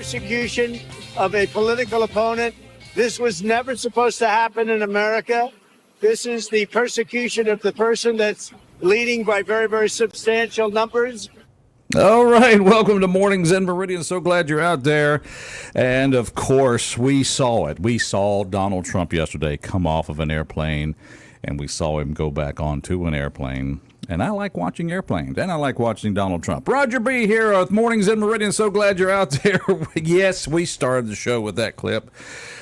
Persecution of a political opponent. This was never supposed to happen in America. This is the persecution of the person that's leading by very, very substantial numbers. All right, welcome to Mornings in Meridian. So glad you're out there. And, of course, we saw it. We saw Donald Trump yesterday come off of an airplane, and we saw him go back onto an airplane. And I like watching airplanes, and I like watching Donald Trump. Roger B. here with Mornings in Meridian. So glad you're out there. Yes, we started the show with that clip.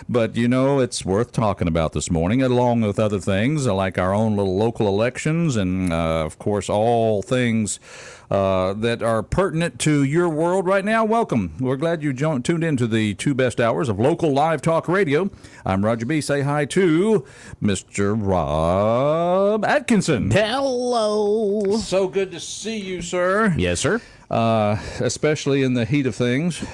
But, you know, it's worth talking about this morning, along with other things like our own little local elections and, of course, all things that are pertinent to your world right now. Welcome. We're glad you tuned into the 2 best hours of local live talk radio. I'm Roger B. Say hi to Mr. Rob Atkinson. Hello. So good to see you, sir. Yes, sir. Especially in the heat of things.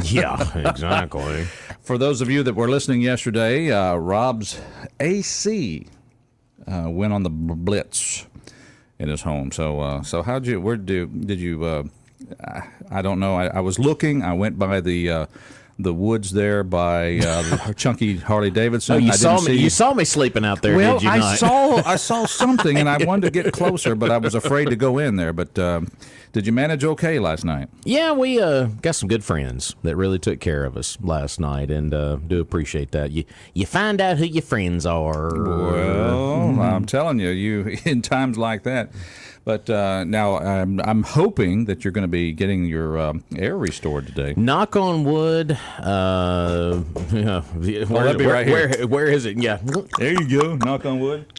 Yeah, exactly. For those of you that were listening yesterday, Rob's AC went on the blitz in his home. So did you? I don't know. I was looking. I went by the woods there by Chunky Harley Davidson. Oh, you saw me sleeping out there. Well, did you not? I saw something, and I wanted to get closer, but I was afraid to go in there. But did you manage okay last night? Yeah, we got some good friends that really took care of us last night, and do appreciate that. You find out who your friends are. Well, I'm telling you, in times like that. But now I'm hoping that you're going to be getting your air restored today. Knock on wood. That'd be right here. Where is it? Yeah. There you go. Knock on wood.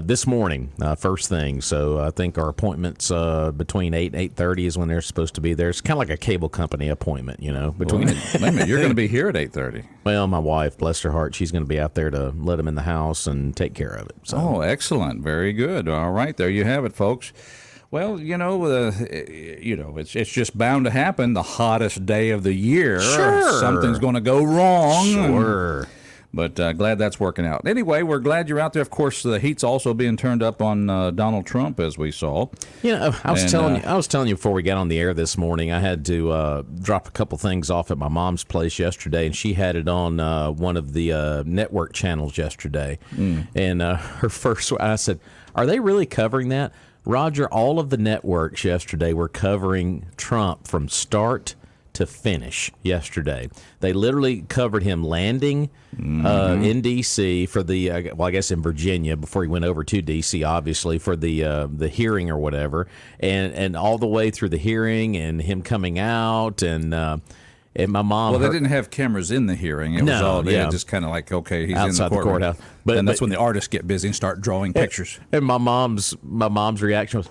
This morning, first thing. So I think our appointments between 8 and 8:30 is when they're supposed to be there. It's kind of like a cable company appointment, you know. Wait a minute, you're going to be here at 8:30. Well, my wife, bless her heart, she's going to be out there to let them in the house and take care of it. So. Oh, excellent. Very good. All right, there you have it, folks. Well, it's just bound to happen. The hottest day of the year. Sure. Something's going to go wrong. Sure. But glad that's working out. Anyway, we're glad you're out there. Of course, the heat's also being turned up on Donald Trump, as we saw. I was telling you before we got on the air this morning, I had to drop a couple things off at my mom's place yesterday, and she had it on one of the network channels yesterday. And her first, I said, "Are they really covering that?" Roger, all of the networks yesterday were covering Trump from start to finish yesterday. They literally covered him landing in D.C. for the, I guess in Virginia before he went over to D.C., obviously, for the hearing or whatever, and all the way through the hearing and him coming out and my mom. Well, they didn't have cameras in the hearing. It was all just kind of like, okay, he's outside in the courthouse. But that's when the artists get busy and start drawing pictures. And my mom's reaction was,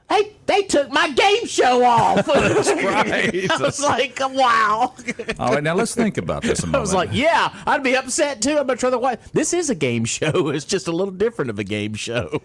"Hey, they took my game show off." That's right. I was like, wow. All right, now let's think about this a moment. I was like, yeah, I'd be upset too. I'd much rather watch. This is a game show. It's just a little different of a game show.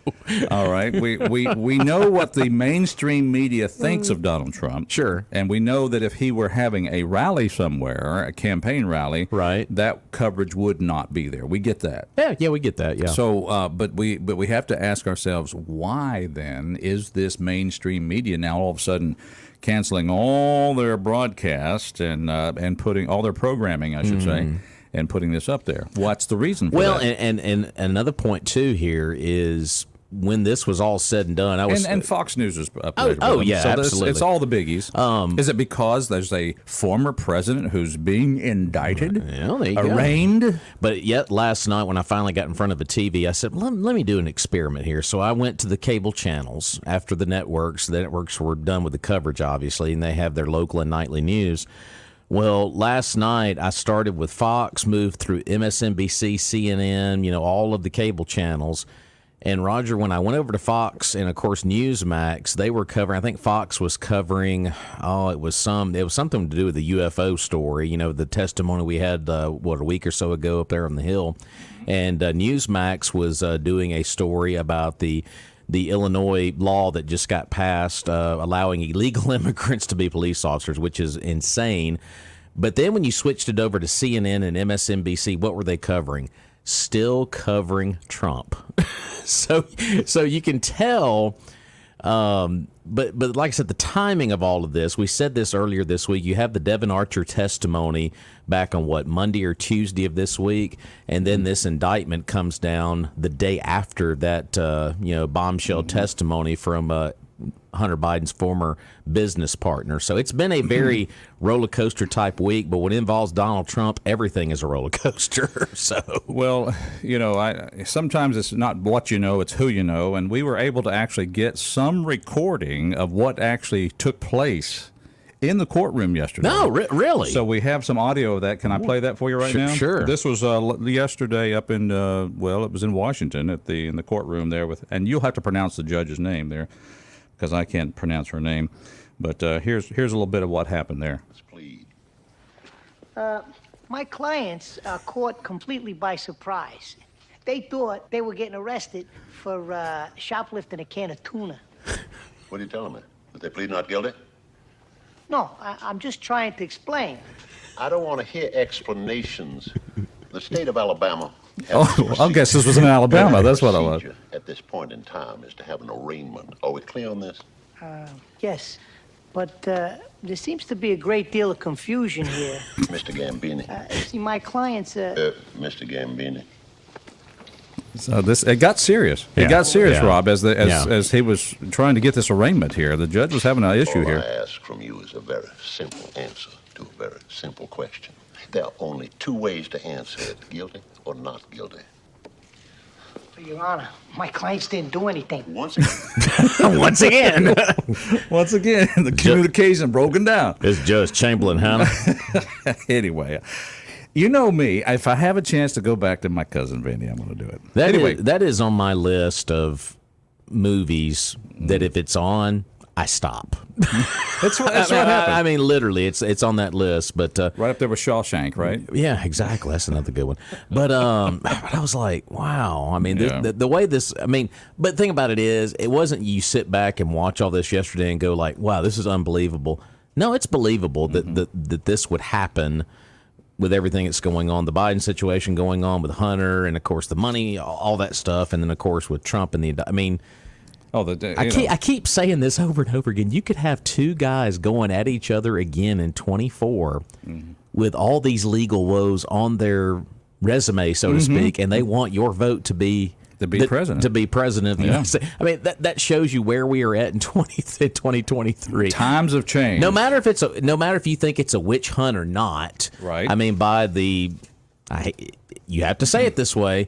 All right, we know what the mainstream media thinks of Donald Trump. Sure. And we know that if he were having a rally somewhere, a campaign rally, right, that coverage would not be there. We get that. Yeah, we get that. Yeah. So, but we have to ask ourselves, why then is this mainstream media now all of a sudden canceling all their broadcast and putting all their programming, I should say, and putting this up there? What's the reason for that? Well, and another point too here is when this was all said and done, and Fox News is up there. Yeah, so absolutely. It's all the biggies. Is it because there's a former president who's being indicted, arraigned? Go. But yet last night when I finally got in front of a TV, I said, let me do an experiment here. So I went to the cable channels after the networks. The networks were done with the coverage, obviously, and they have their local and nightly news. Well, last night I started with Fox, moved through MSNBC, CNN, all of the cable channels. And Roger, when I went over to Fox and of course Newsmax, they were covering. I think Fox was covering. It was something to do with the UFO story. The testimony we had a week or so ago up there on the Hill, and Newsmax was doing a story about the Illinois law that just got passed, allowing illegal immigrants to be police officers, which is insane. But then when you switched it over to CNN and MSNBC, what were they covering? Still covering Trump. So you can tell But like I said, the timing of all of this, we said this earlier this week. You have the Devin Archer testimony back on Monday or Tuesday of this week, and then this indictment comes down the day after that bombshell testimony from Hunter Biden's former business partner. So it's been a very roller coaster type week, but when it involves Donald Trump, everything is a roller coaster. So, well, sometimes it's not what you know, it's who you know, and we were able to actually get some recording of what actually took place in the courtroom yesterday. No, really? So we have some audio of that. Can I play that for you right now? Sure. This was yesterday up in it was in Washington in the courtroom there and you'll have to pronounce the judge's name there, because I can't pronounce her name. But here's a little bit of what happened there. My clients are caught completely by surprise. They thought they were getting arrested for shoplifting a can of tuna. What are you telling me? That they plead not guilty? No, I'm just trying to explain. I don't want to hear explanations. The state of Alabama. I guess this was in Alabama. That's what I was. At this point in time is to have an arraignment. Are we clear on this? Yes, but there seems to be a great deal of confusion here. Mr. Gambini. See, my clients... Mr. Gambini. So it got serious. It got serious, Rob, as he was trying to get this arraignment here. The judge was having an issue here. All I ask from you is a very simple answer to a very simple question. There are only two ways to answer it: guilty or not guilty. Your Honor, my clients didn't do anything. Once again. Once again. Once again, the communication broken down. It's Judge Chamberlain, huh? Anyway, you know me. If I have a chance to go back to my cousin Vinny, I'm going to do it. That is on my list of movies that if it's on, I stop. That's what happened. I mean, literally, it's on that list. But right up there with Shawshank, right? Yeah, exactly. That's another good one. But I was like, wow. I mean, the way this. I mean, but the thing about it is, it wasn't you sit back and watch all this yesterday and go like, wow, this is unbelievable. No, it's believable that this would happen with everything that's going on, the Biden situation going on with Hunter, and of course the money, all that stuff, and then of course with Trump and the. I mean. I keep saying this over and over again. You could have two guys going at each other again in 24 with all these legal woes on their resume, so to speak, and they want your vote to be president. To be president of the United States. I mean, that shows you where we are at in 2023. Times have changed. No matter if you think it's a witch hunt or not. Right. I mean, you have to say it this way.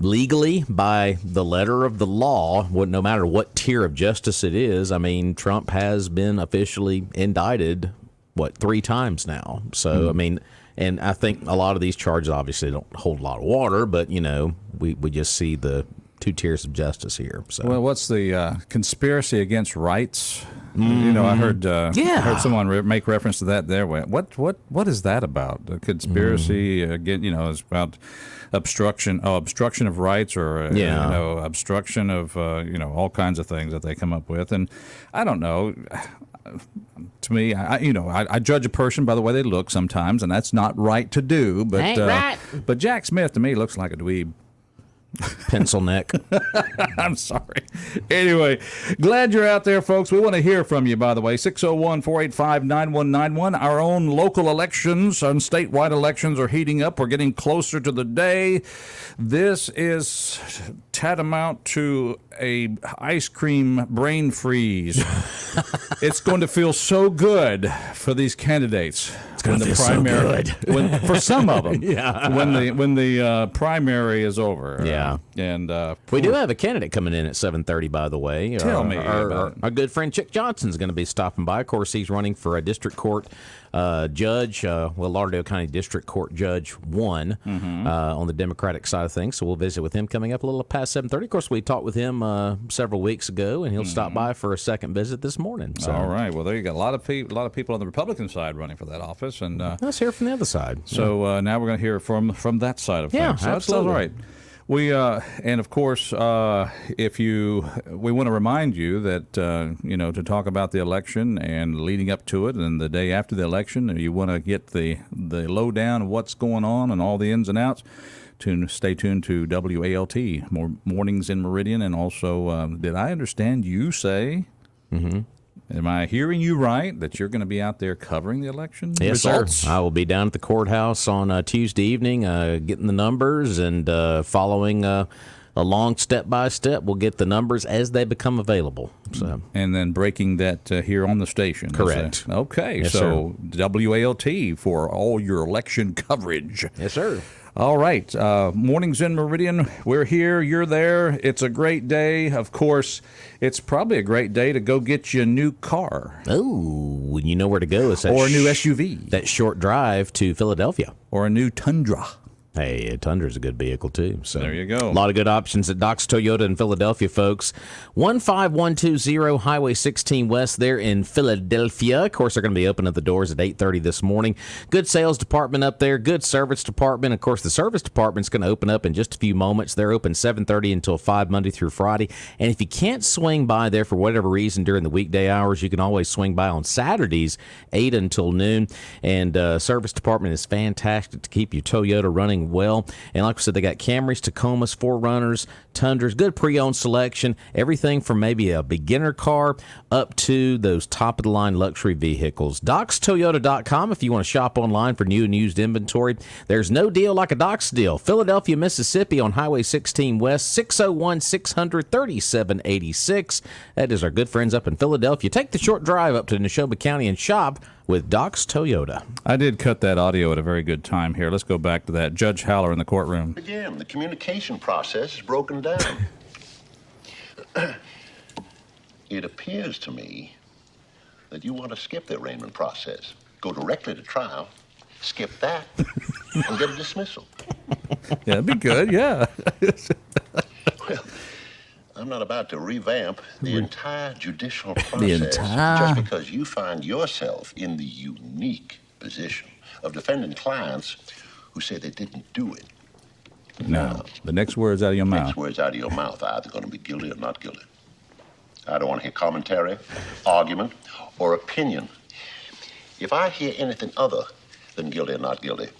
Legally, by the letter of the law, no matter what tier of justice it is, I mean, Trump has been officially indicted, 3 times now. So, I mean, and I think a lot of these charges obviously don't hold a lot of water, but, we just see the 2 tiers of justice here. So. Well, what's the conspiracy against rights? I heard someone make reference to that there. What is that about? The conspiracy again, is about obstruction of rights, or obstruction of all kinds of things that they come up with. And I don't know. To me, I judge a person by the way they look sometimes, and that's not right to do. But ain't right. But Jack Smith to me looks like a dweeb. Pencil neck. I'm sorry. Anyway, glad you're out there, folks. We want to hear from you, by the way. 601-485-9191. Our own local elections and statewide elections are heating up. We're getting closer to the day. This is tantamount to a ice cream brain freeze. It's going to feel so good for these candidates. It's going to feel so good. For some of them. When the primary is over. Yeah. And we do have a candidate coming in at 7:30, by the way. Tell me about it. Our good friend Chick Johnson's going to be stopping by. Of course, he's running for a district court judge, Lauderdale County District Court Judge 1 on the Democratic side of things. So we'll visit with him coming up a little past 7:30. Of course, we talked with him several weeks ago, and he'll stop by for a second visit this morning. So. All right. Well, there you go. A lot of people on the Republican side running for that office, and let's hear from the other side. So now we're going to hear from that side of things. Yeah, so absolutely. That's all right. We and of course, we want to remind you that to talk about the election and leading up to it, and the day after the election, you want to get the lowdown of what's going on and all the ins and outs. Stay tuned to WALT, more Mornings in Meridian. And also, did I understand you say, am I hearing you right, that you're going to be out there covering the election results? Sir. I will be down at the courthouse on Tuesday evening getting the numbers and following along step by step. We'll get the numbers as they become available. So, and then breaking that here on the station. Correct. Okay, Yes, so WALT for all your election coverage. yes, sir. All right, Mornings in Meridian, we're here, you're there. It's a great day. Of course, it's probably a great day to go get you a new car. Oh, you know where to go. It's that Or a new SUV. That short drive to Philadelphia. Or a new Tundra. Hey, a Tundra's a good vehicle, too. So There you go. A lot of good options at Doc's Toyota in Philadelphia, folks. 15120 Highway 16 West there in Philadelphia. Of course, they're going to be opening the doors at 8:30 this morning. Good sales department up there, good service department. Of course, the service department's going to open up in just a few moments. They're open 7:30 until 5 Monday through Friday. And if you can't swing by there for whatever reason during the weekday hours, you can always swing by on Saturdays, 8 until noon. And service department is fantastic to keep your Toyota running well. And like I said, they got Camrys, Tacomas, 4Runners, Tundras, good pre-owned selection, everything from maybe a beginner car up to those top-of-the-line luxury vehicles. DocsToyota.com if you want to shop online for new and used inventory. There's no deal like a Docs deal. Philadelphia, Mississippi on Highway 16 West, 601-600-3786. That is our good friends up in Philadelphia. Take the short drive up to Neshoba County and shop with Doc's Toyota. I did cut that audio at a very good time here. Let's go back to that. Judge Haller in the courtroom. Again, the communication process is broken down. It appears to me that you want to skip the arraignment process, go directly to trial, skip that, and get a dismissal. Yeah, that'd be good, yeah. Well, I'm not about to revamp the entire judicial process just because you find yourself in the unique position of defending clients who say they didn't do it. No, the next words out of your mouth. Next words out of your mouth are either going to be guilty or not guilty. I don't want to hear commentary, argument, or opinion. If I hear anything other than guilty or not guilty,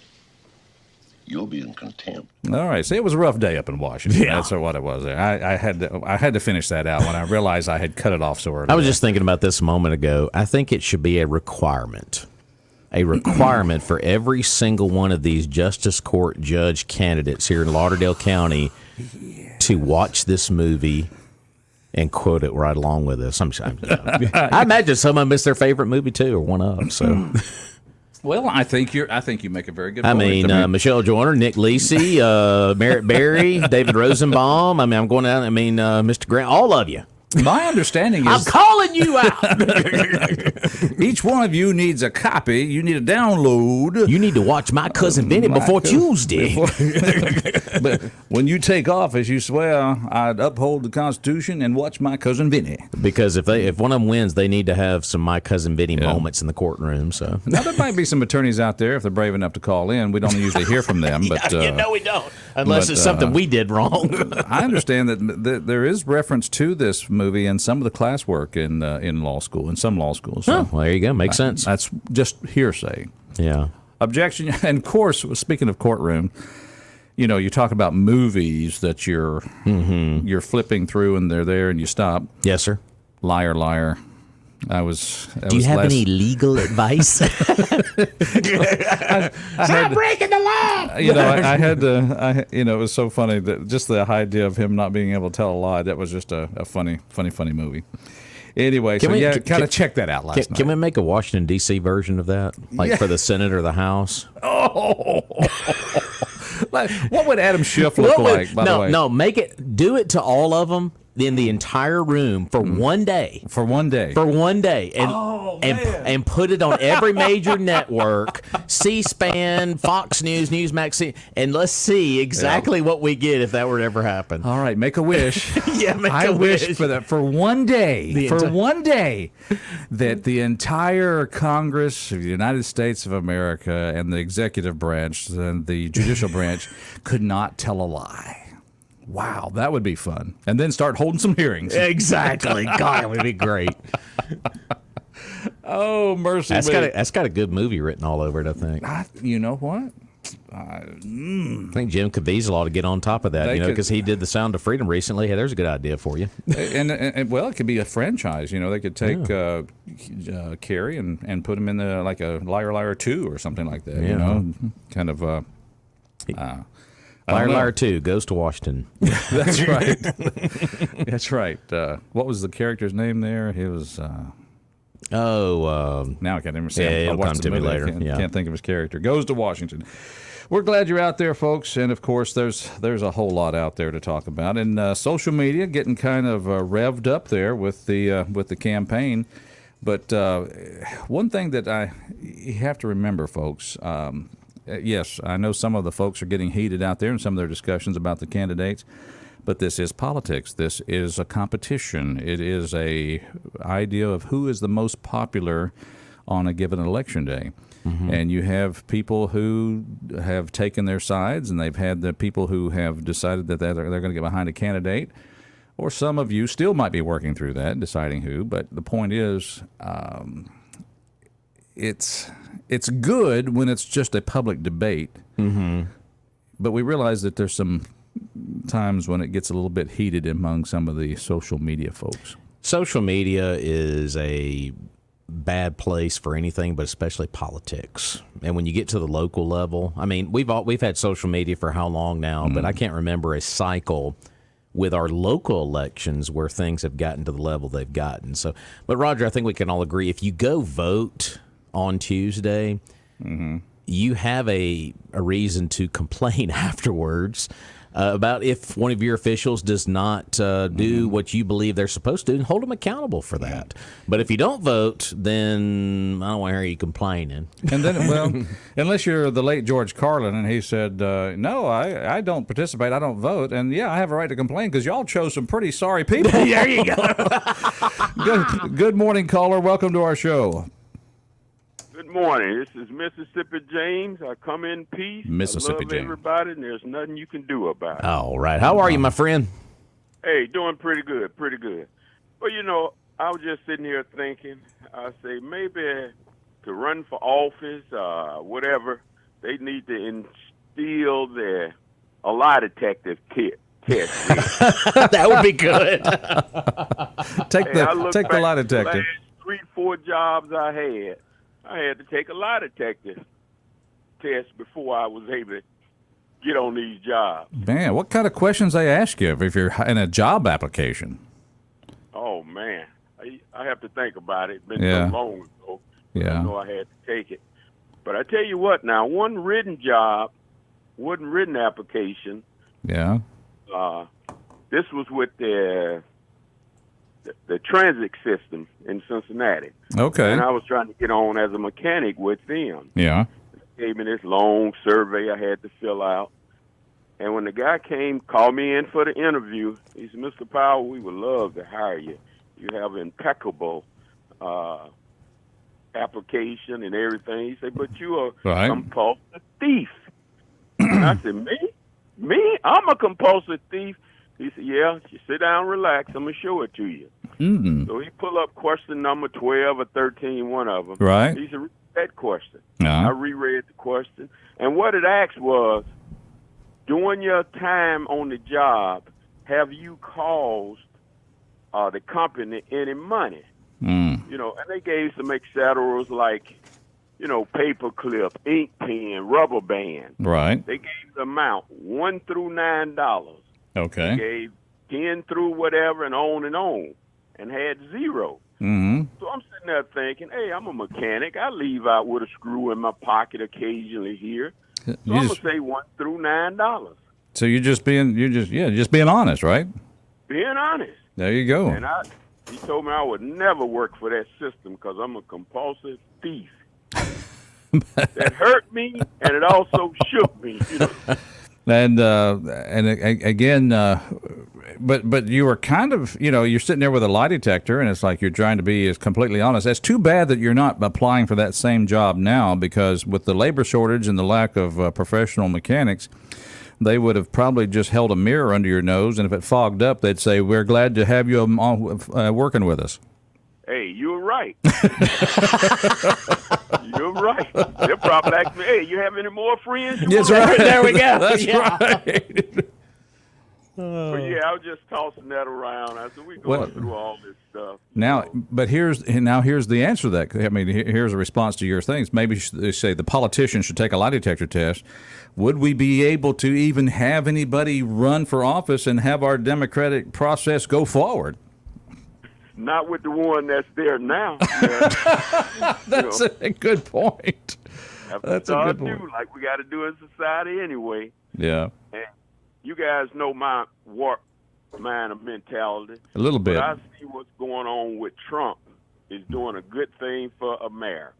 you'll be in contempt. All right. See, it was a rough day up in Washington. Yeah. That's what it was. I had to finish that out when I realized I had cut it off so early. I was just thinking about this a moment ago. I think it should be a requirement for every single one of these justice court judge candidates here in Lauderdale County to watch this movie and quote it right along with us. I imagine some of them missed their favorite movie too, or one of them. So. Well, I think you make a very good I point. mean, Michelle Joyner, Nick Lisi, Merritt Berry, David Rosenbaum. I mean, I'm going down. I mean, Mr. Grant, all of you. my understanding I'm is calling you out. each one of you needs a copy. You need a download. You need to watch My Cousin Vinny before Tuesday. But when you take office, you swear I'd uphold the Constitution and watch My Cousin Vinny. Because if one of them wins, they need to have some My Cousin Vinny moments in the courtroom. So Now, there might be some attorneys out there, if they're brave enough to call in. We don't usually hear from them. But we don't. Unless it's something we did wrong. I understand that there is reference to this movie in some of the classwork in law school, in some law schools. So Well, there you go. Makes sense. That's just hearsay. Yeah. Objection. And of course, speaking of courtroom, you talk about movies that you're flipping through and they're there and you stop. Yes, sir. Liar, liar. Do you have any legal advice? Stop breaking the law. I had to. It was so funny that just the idea of him not being able to tell a lie. That was just a funny movie. Anyway, kind of check that out last night. Can we make a Washington D.C. version of that, for the Senate or the House? Oh, what would Adam Schiff look like? By the way, do it to all of them in the entire room for one day. For one day, and put it on every major network, C-SPAN, Fox News, Newsmax, and let's see exactly what we get if that were to ever happen. All right, make a wish. I wish for one day, that the entire Congress of the United States of America and the executive branch and the judicial branch could not tell a lie. Wow, that would be fun. And then start holding some hearings. Exactly. God, it would be great. Oh, mercy. That's got a good movie written all over it, I think. You know what? I think Jim Caviezel ought to get on top of that, because he did the Sound of Freedom recently. Hey, there's a good idea for you. and well, it could be a franchise. They could take Kerry and put him in like a Liar Liar 2 or something like that. Kind of. Liar Liar 2 goes to Washington. That's right. That's right. What was the character's name there? He was. Now I can't even say. It'll come to me later. Can't think of his character. Goes to Washington. We're glad you're out there, folks, and of course, there's a whole lot out there to talk about, and social media getting kind of revved up there with the campaign. But one thing that you have to remember, folks. Yes, I know some of the folks are getting heated out there in some of their discussions about the candidates, but this is politics. This is a competition. It is a idea of who is the most popular on a given election day. Mm-hmm. And you have people who have taken their sides, and they've had the people who have decided that they're going to get behind a candidate, or some of you still might be working through that, deciding who. But the point is, it's good when it's just a public debate, but we realize that there's some times when it gets a little bit heated among some of the social media folks. Social media is a bad place for anything, but especially politics. And when you get to the local level, I mean, we've had social media for how long now, but I can't remember a cycle with our local elections where things have gotten to the level they've gotten. So, but Roger, I think we can all agree, if you go vote on Tuesday, you have a reason to complain afterwards about if one of your officials does not do what you believe they're supposed to, and hold them accountable for that. But if you don't vote, then I don't want to hear you complaining. And then, well, unless you're the late George Carlin, and he said, no, I don't participate, I don't vote, and yeah, I have a right to complain because y'all chose some pretty sorry people. There you go. Good morning, caller. Welcome to our show. Good morning. This is Mississippi James. I come in peace. Mississippi I love James. Everybody, and there's nothing you can do about it. All right. How are you, my friend? Hey, doing pretty good, pretty good. Well, I was just sitting here thinking, I say maybe to run for office, whatever, they need to instill a lie detective test. That would be good. Take the lie detective. The last 3-4 jobs I had to take a lie detective test before I was able to get on these jobs. Man, what kind of questions they ask you if you're in a job application? Oh, man. I have to think about it. It's been Yeah. so long ago. Yeah. I know I had to take it. But I tell you what now, one written application, Yeah. this was with the transit system in Cincinnati. Okay. And I was trying to get on as a mechanic with them. Yeah. They gave me this long survey I had to fill out. And when the guy called me in for the interview, he said, Mr. Powell, we would love to hire you. You have impeccable application and everything. He said, but you are Right. a compulsive thief. And I said, me? I'm a compulsive thief? He said, yeah, you sit down, relax. I'm going to show it to you. Mm-hmm. So he pulled up question number 12 or 13, one of them. Right. He said, read that question. Uh-huh. I reread the question. And what it asked was, during your time on the job, have you caused the company any money? Mm. And they gave some etceteras like, paperclip, ink pen, rubber band. Right. They gave the amount $1 through $9. Okay. They gave 10 through whatever and on, and had 0. Mm-hmm. So I'm sitting there thinking, hey, I'm a mechanic. I leave out with a screw in my pocket occasionally here. So I'm gonna say $1 through $9. So you're just being honest, right? Being honest. There you go. And he told me I would never work for that system because I'm a compulsive thief. That hurt me, and it also shook me. And again, but you were kind of, you're sitting there with a lie detector, and it's like you're trying to be as completely honest. It's too bad that you're not applying for that same job now, because with the labor shortage and the lack of professional mechanics, they would have probably just held a mirror under your nose, and if it fogged up, they'd say, we're glad to have you working with us. Hey, you were right. You're right. They'll probably ask me, "Hey, you have any more friends?" That's right. There we go. That's Yeah. right. But yeah, I was just tossing that around. I said, "We going through all this stuff." Now, So, but here's the answer to that. I mean, here's a response to your things. Maybe they say the politicians should take a lie detector test. Would we be able to even have anybody run for office and have our democratic process go forward? not with the one that's there now. Yeah. That's a good point. That's a good point. Like we got to do in society anyway. Yeah, And you guys know my warped mind of mentality. a little bit. But I see what's going on with Trump is doing a good thing for America.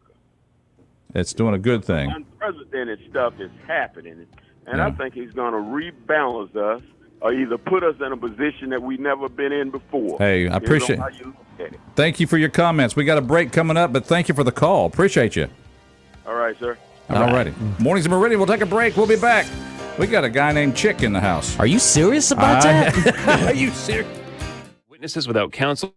It's doing a good thing. Unprecedented stuff is happening. And Yeah. I think he's going to rebalance us or either put us in a position that we've never been in before. Hey, I appreciate How you look at it. Thank you for your comments. We got a break coming up, but thank you for the call. Appreciate you. All right, sir. All righty. Mornings in Meridian. We'll take a break. We'll be back. We got a guy named Chick in the house. Are you serious about that? Are you serious? Witnesses without counsel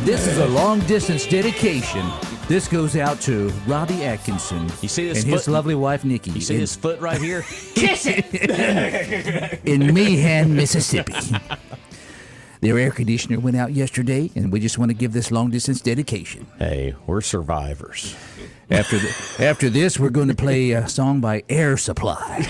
This is a long-distance dedication. This goes out to Robbie Atkinson You see this and his foot? lovely wife, Nikki. You see his foot right here? Kiss it! in Meehan, Mississippi. Their air conditioner went out yesterday, and we just want to give this long-distance dedication. Hey, we're survivors. After this, we're going to play a song by Air Supply.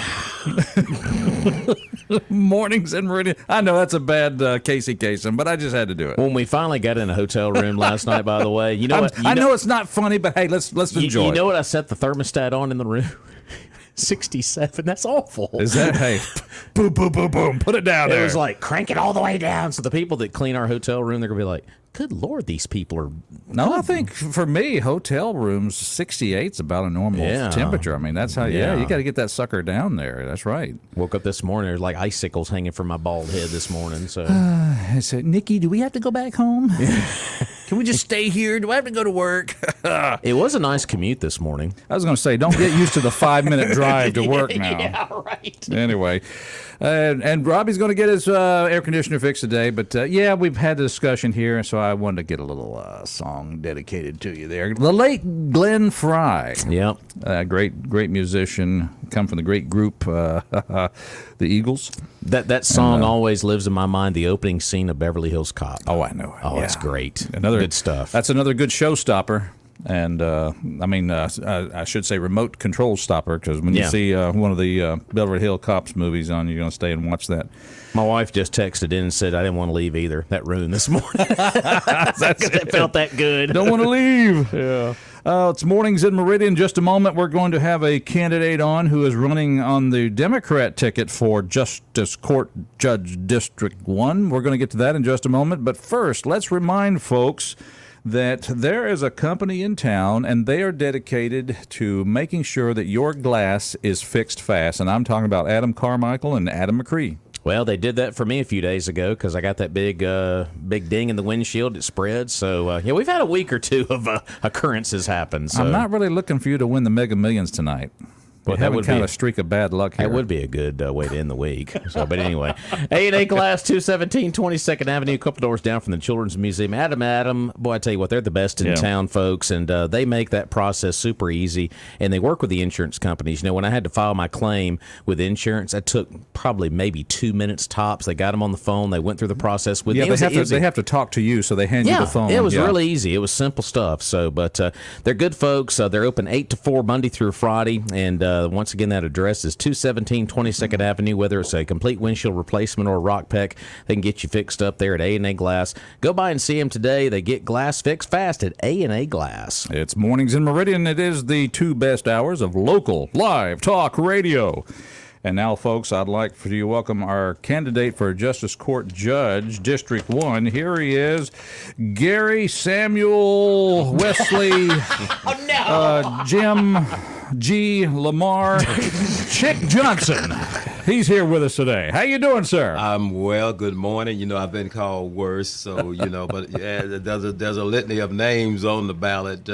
Mornings in Meridian. I know that's a bad Casey Kasem, but I just had to do it. When we finally got in a hotel room last night, by the way, you know what? I know it's not funny, but hey, let's enjoy You know it. what I set the thermostat on in the room? 67. That's awful. Is that, hey, boom, boom, boom, boom, put it down there. It was like, crank it all the way down. So the people that clean our hotel room, they're going to be like, good Lord, these people are... No, I think for me, hotel rooms, 68 is about a normal temperature. I mean, that's how, you got to get that sucker down there. That's right. Woke up this morning, there's like icicles hanging from my bald head this morning. So I said, Nikki, do we have to go back home? Can we just stay here? Do I have to go to work? it was a nice commute this morning. I was going to say, don't get used to the 5-minute drive to work now. Yeah, right. Anyway, and Robbie's going to get his air conditioner fixed today. But, we've had a discussion here, so I wanted to get a little song dedicated to you there. The late Glenn Fry. Yep. Great musician. Come from the great group, the Eagles. That song always lives in my mind, the opening scene of Beverly Hills Cop. Oh, I know. Oh, it's great. Good stuff. That's another good showstopper. And, I should say remote control stopper, because when you see one of the Beverly Hills Cops movies on, you're going to stay and watch that. My wife just texted in and said I didn't want to leave either. That ruined this morning. It felt that good. Don't want to leave. Yeah. It's Mornings in Meridian. In just a moment, we're going to have a candidate on who is running on the Democrat ticket for Justice Court Judge District 1. We're going to get to that in just a moment. But first, let's remind folks that there is a company in town, and they are dedicated to making sure that your glass is fixed fast. And I'm talking about Adam Carmichael and Adam McCree. Well, they did that for me a few days ago because I got that big ding in the windshield. It spread. So, we've had a week or two of occurrences happen. So. I'm not really looking for you to win the Mega Millions tonight. But that would kind of a streak of bad luck here. That would be a good way to end the week. So, but anyway, A&A Glass, 217 22nd Avenue, a couple doors down from the Children's Museum. Adam, boy, I tell you what, they're the best in town, folks, and they make that process super easy, and they work with the insurance companies. You know, when I had to file my claim with insurance, that took probably maybe 2 minutes tops. They got them on the phone. They went through the process with me. Yeah, they have to talk to you, so they hand you the phone. It was really easy. It was simple stuff. So, but they're good folks. They're open 8 to 4 Monday through Friday, and once again, that address is 217 22nd Avenue. Whether it's a complete windshield replacement or a rock peck, they can get you fixed up there at A&A Glass. Go by and see them today. They get glass fixed fast at A&A Glass. It's Mornings in Meridian. It is the 2 best hours of local live talk radio. And now, folks, I'd like for you to welcome our candidate for Justice Court Judge, District 1. Here he is, Gary Samuel Wesley Jim G. Lamar Chic Johnson. He's here with us today. How you doing, sir? I'm well. Good morning. You know, I've been called worse, so, but there's a litany of names on the ballot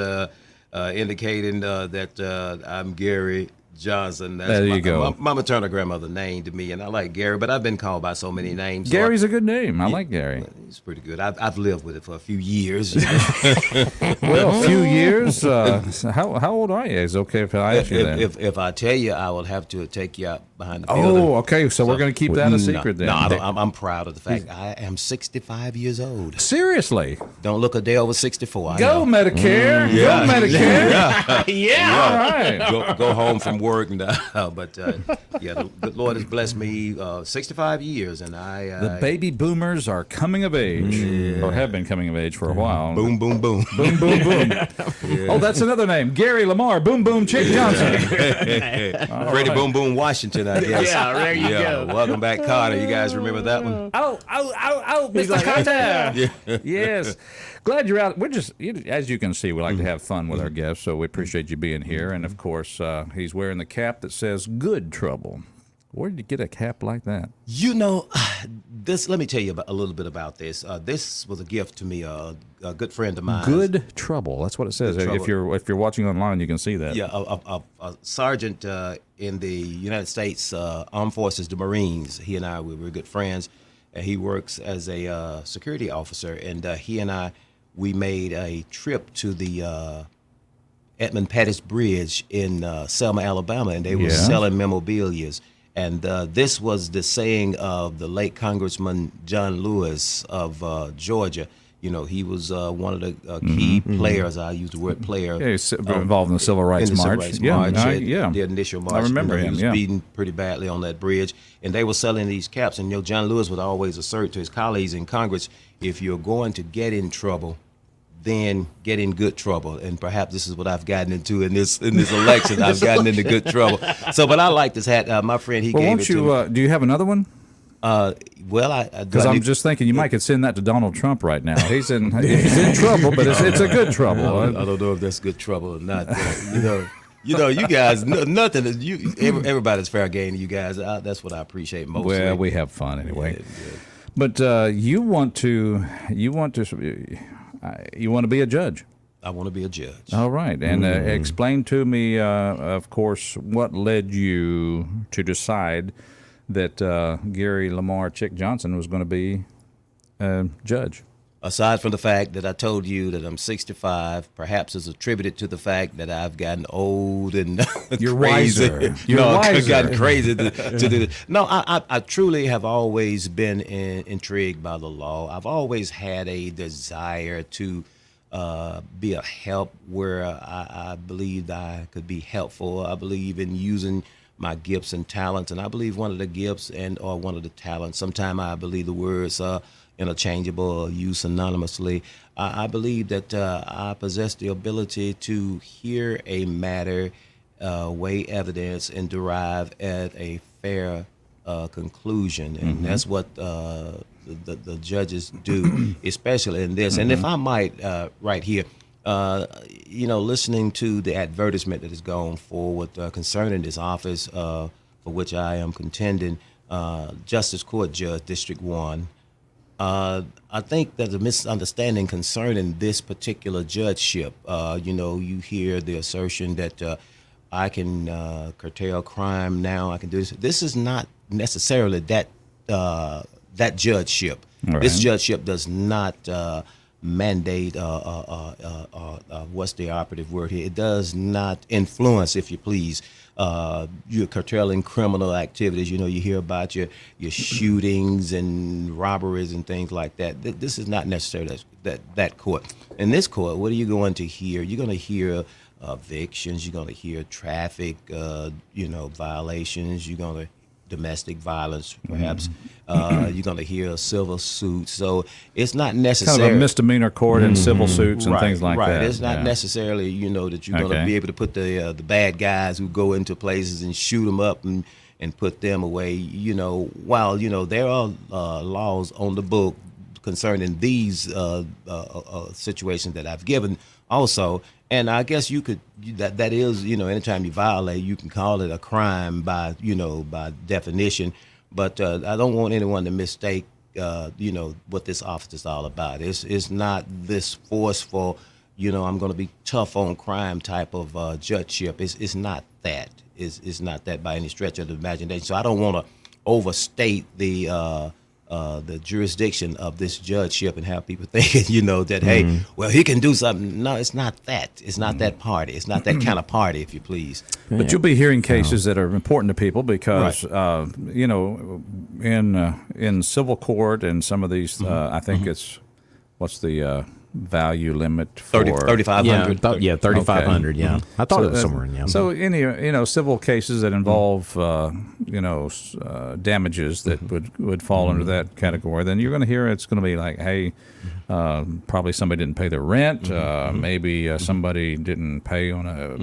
indicating that I'm Gary Johnson. That's there you go. My maternal grandmother named me, and I like Gary, but I've been called by so many names. Gary's a good name. I like Gary. It's pretty good. I've lived with it for a few years. Well, a few years. How old are you? Is it okay if I ask you that? If I tell you, I will have to take you out behind the building. Oh, okay. So we're going to keep that a secret then. No, I'm proud of the fact I am 65 years old. Seriously? Don't look a day over 64. Go Medicare. Yeah. Go Medicare. Yeah. All right. Go home from work now. But the Lord has blessed me 65 years, and the baby boomers are coming of age, or have been coming of age for a while. Boom, boom, boom. Boom, boom, boom. Oh, that's another name. Gary Lamar, Boom Boom Chic Johnson. Freddie Boom Boom Washington, I guess. Yeah, there you go. Welcome back, Carter. You guys remember that one? Oh, Mr. Carter. Yes. Glad you're out. We're just, as you can see, we like to have fun with our guests, so we appreciate you being here. And, of course, he's wearing the cap that says Good Trouble. Where did you get a cap like that? You know, let me tell you a little bit about this. This was a gift to me, a good friend of mine. Good Trouble. That's what it says. If you're watching online, you can see that. Yeah, a sergeant in the United States Armed Forces, the Marines. He and I, we were good friends. He works as a security officer, and he and I we made a trip to the Edmund Pettus Bridge in Selma, Alabama, and they were selling memorabilia. And this was the saying of the late Congressman John Lewis of Georgia. You know, he was one of the key players. I use the word player. Yeah, he's involved in the Civil Rights March. The initial march. I remember him. He was beaten pretty badly on that bridge, and they were selling these caps. And John Lewis would always assert to his colleagues in Congress, if you're going to get in trouble, then get in good trouble. And perhaps this is what I've gotten into in this election. I've gotten into good trouble. So, but I like this hat. My friend, he gave it to me. Do you have another one? Because I'm just thinking you might could send that to Donald Trump right now. He's in trouble, but it's a good trouble. I don't know if that's good trouble or not. You guys, nothing. Everybody's fair game to you guys. That's what I appreciate most. Well, we have fun anyway. Yeah. But you want to be a judge. I want to be a judge. All right, and explain to me, of course, what led you to decide that Gary Lamar Chic Johnson was going to be a judge. Aside from the fact that I told you that I'm 65, perhaps it's attributed to the fact that I've gotten old and You're crazy. Wiser. You're wiser. I've gotten crazy to do this. No, I truly have always been intrigued by the law. I've always had a desire to be a help where I believed I could be helpful. I believe in using my gifts and talents, and I believe one of the gifts or one of the talents, sometimes I believe the words interchangeable or used synonymously. I believe that I possess the ability to hear a matter, weigh evidence, and derive at a fair conclusion, and that's what the judges do, especially in this. And if I might, right here, listening to the advertisement that has gone forward concerning this office for which I am contending, Justice Court Judge, District 1, I think there's a misunderstanding concerning this particular judgeship. You hear the assertion that I can curtail crime now, I can do this. This is not necessarily that judgeship. Right. This judgeship does not mandate what's the operative word here? It does not influence, if you please. You're curtailing criminal activities. You hear about your shootings and robberies and things like that. This is not necessarily that court. In this court, what are you going to hear? You're going to hear evictions. You're going to hear traffic, violations. You're going to domestic violence, perhaps. You're going to hear civil suits. So it's not necessarily kind of a misdemeanor court and civil suits and things like that. Right. It's not necessarily, that you're going to be able to put the bad guys who go into places and shoot them up and put them away. While there are laws on the book concerning these situations that I've given also. And I guess you could, that is, anytime you violate, you can call it a crime by definition. But I don't want anyone to mistake, what this office is all about. It's not this forceful, I'm going to be tough on crime type of judgeship. It's not that. It's not that by any stretch of the imagination. So I don't want to overstate the jurisdiction of this judgeship and have people thinking, that, hey, well, he can do something. No, it's not that. It's not that party. It's not that kind of party, if you please. But you'll be hearing cases that are important to people because, in civil court and some of these, I think it's, what's the value limit for 3,500. Yeah, 3,500. Okay. Yeah, I thought it was somewhere in there. So any civil cases that involve damages that would fall under that category, then you're going to hear it's going to be like, hey, probably somebody didn't pay their rent, maybe somebody didn't pay on a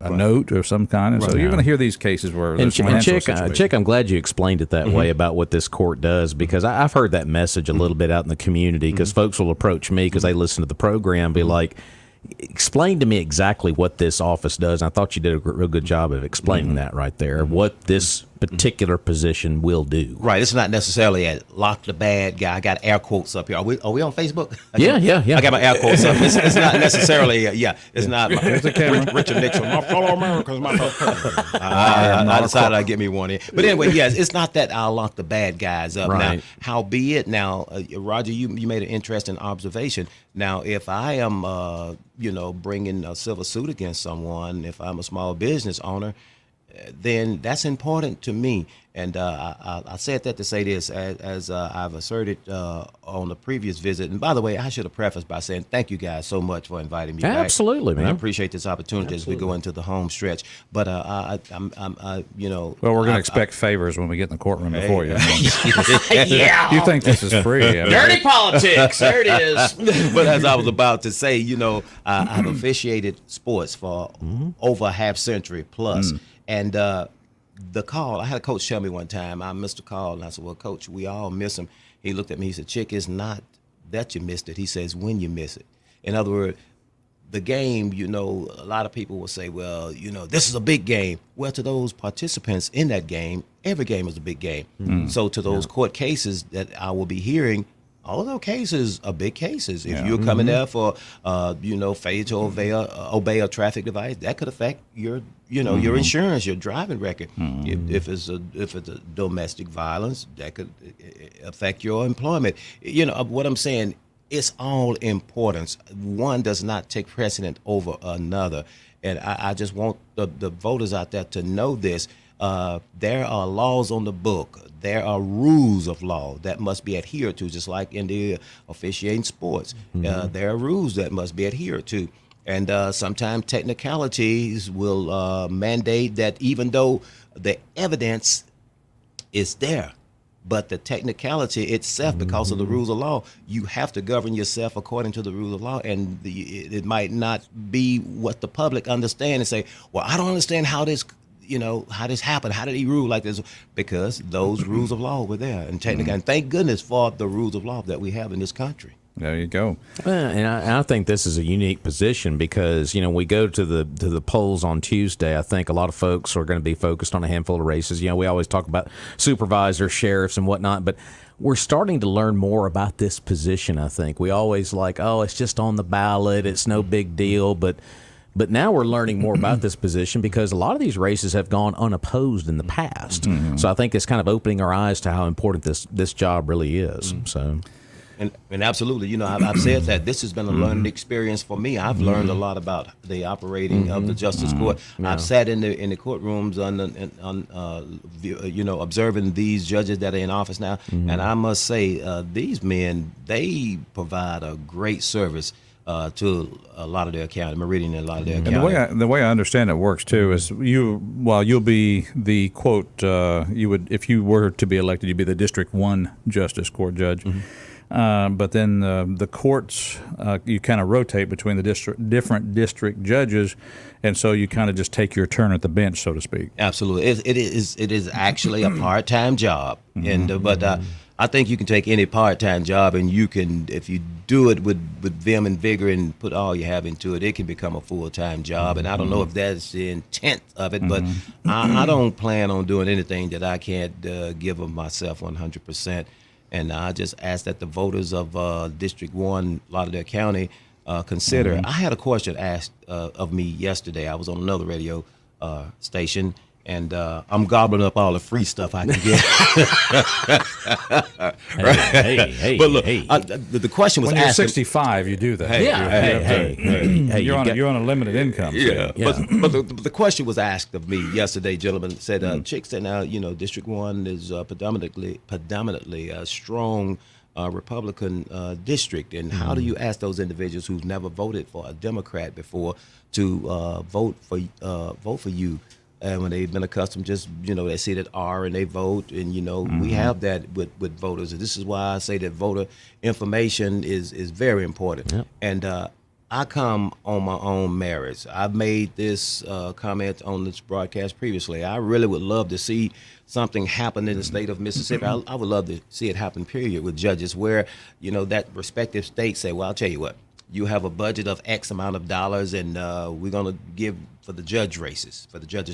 note of some kind, and so you're going to hear these cases where there's financial situations. Chick, I'm glad you explained it that way about what this court does, because I've heard that message a little bit out in the community, because folks will approach me because they listen to the program and be like, explain to me exactly what this office does. And I thought you did a real good job of explaining that right there, what this particular position will do. Right. It's not necessarily a lock the bad guy. I got air quotes up here. Are we on Facebook? Yeah. I got my air quotes up. It's not necessarily, it's not Richard Nixon. My fellow Americans, my fellow I decided I'd get me one in. But anyway, yes, it's not that I'll lock the bad guys up. Right. Now, howbeit, Roger, you made an interesting observation. Now, if I am, bringing a civil suit against someone, if I'm a small business owner, then that's important to me. And I said that to say this, as I've asserted on the previous visit. And by the way, I should have prefaced by saying thank you guys so much for inviting me back. Absolutely, man. I appreciate this opportunity as we go into the home stretch. But I'm Well, we're going to expect favors when we get in the courtroom before you. Yeah. You think this is free? I mean, Dirty politics. There it is. But as I was about to say, I've officiated sports for over a half century plus. And the call, I had a coach tell me one time, I missed a call, and I said, well, Coach, we all miss him. He looked at me, he said, Chick, it's not that you missed it. He says, when you miss it. In other words, the game, a lot of people will say, well, this is a big game. Well, to those participants in that game, every game is a big game. So to those court cases that I will be hearing, all of those cases are big cases. If you're coming there for, failure to obey a traffic device, that could affect your, your insurance, your driving record. If it's a domestic violence, that could affect your employment. What I'm saying, it's all importance. One does not take precedent over another. And I just want the voters out there to know this. There are laws on the book. There are rules of law that must be adhered to, just like in the officiating sports. There are rules that must be adhered to. And sometimes technicalities will mandate that even though the evidence is there, but the technicality itself, because of the rules of law, you have to govern yourself according to the rules of law. And it might not be what the public understand and say, well, I don't understand how this how this happened. How did he rule like this? Because those rules of law were there. And technically, and thank goodness for the rules of law that we have in this country. There you go. And I think this is a unique position because, we go to the polls on Tuesday. I think a lot of folks are going to be focused on a handful of races. We always talk about supervisors, sheriffs, and whatnot, but we're starting to learn more about this position, I think. We always it's just on the ballot. It's no big deal, But now we're learning more about this position because a lot of these races have gone unopposed in the past. So I think it's kind of opening our eyes to how important this job really is. So, and absolutely, I've said that this has been a learning experience for me. I've learned a lot about the operating of the Justice Court. I've sat in the courtrooms observing these judges that are in office now, and I must say these men, they provide a great service to Lauderdale County, Meridian and Lauderdale County. And the way I understand it works too is you'll be the quote if you were to be elected, you'd be the District 1 Justice Court judge. But then the courts, you kind of rotate between the different district judges, and so you kind of just take your turn at the bench, so to speak. Absolutely, it is actually a part-time job, but I think you can take any part-time job, and you can, if you do it with vim and vigor and put all you have into it, it can become a full-time job. And I don't know if that's the intent of it, but I don't plan on doing anything that I can't give of myself 100%. And I just ask that the voters of District 1, Lauderdale County, consider. I had a question asked of me yesterday. I was on another radio station, and I'm gobbling up all the free stuff I can get. But look, the question was when you're asked. 65, you do that. You're on a limited income. Yeah. But the question was asked of me yesterday, gentlemen. Said, Chick said, now, District 1 is predominantly a strong Republican district. And how do you ask those individuals who've never voted for a Democrat before to vote for you? And when they've been accustomed, just, they see that R and they vote. And, we have that with voters. And this is why I say that voter information is very important. Yep. And I come on my own merits. I've made this comment on this broadcast previously. I really would love to see something happen in the state of Mississippi. I would love to see it happen, period, with judges where, that respective state say, well, I'll tell you what. you have a budget of X amount of dollars, and we're going to give for the judges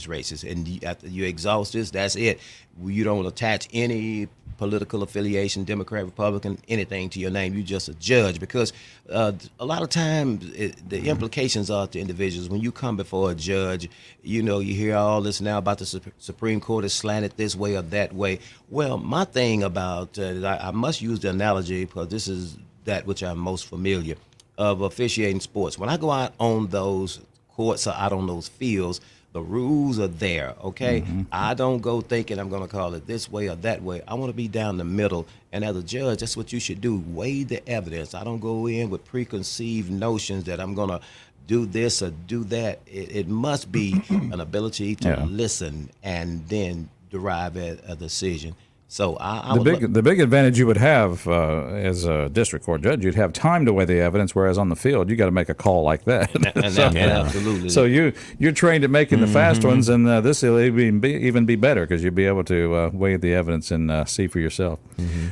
races, and after you exhaust this, that's it. You don't attach any political affiliation, Democrat, Republican, anything to your name. You're just a judge, because a lot of times the implications are to individuals. When you come before a judge, you hear all this now about the Supreme Court is slanted this way or that way. Well, my thing about I must use the analogy, because this is that which I'm most familiar of officiating sports. When I go out on those courts or out on those fields, the rules are there, okay? I don't go thinking I'm going to call it this way or that way. I want to be down the middle. And as a judge, that's what you should do. Weigh the evidence. I don't go in with preconceived notions that I'm going to do this or do that. It must be an ability to listen and then derive a decision. So the big advantage you would have as a district court judge, you'd have time to weigh the evidence, whereas on the field you got to make a call like that. Absolutely. So you're trained at making the fast ones, and this will even be better, because you'll be able to weigh the evidence and see for yourself.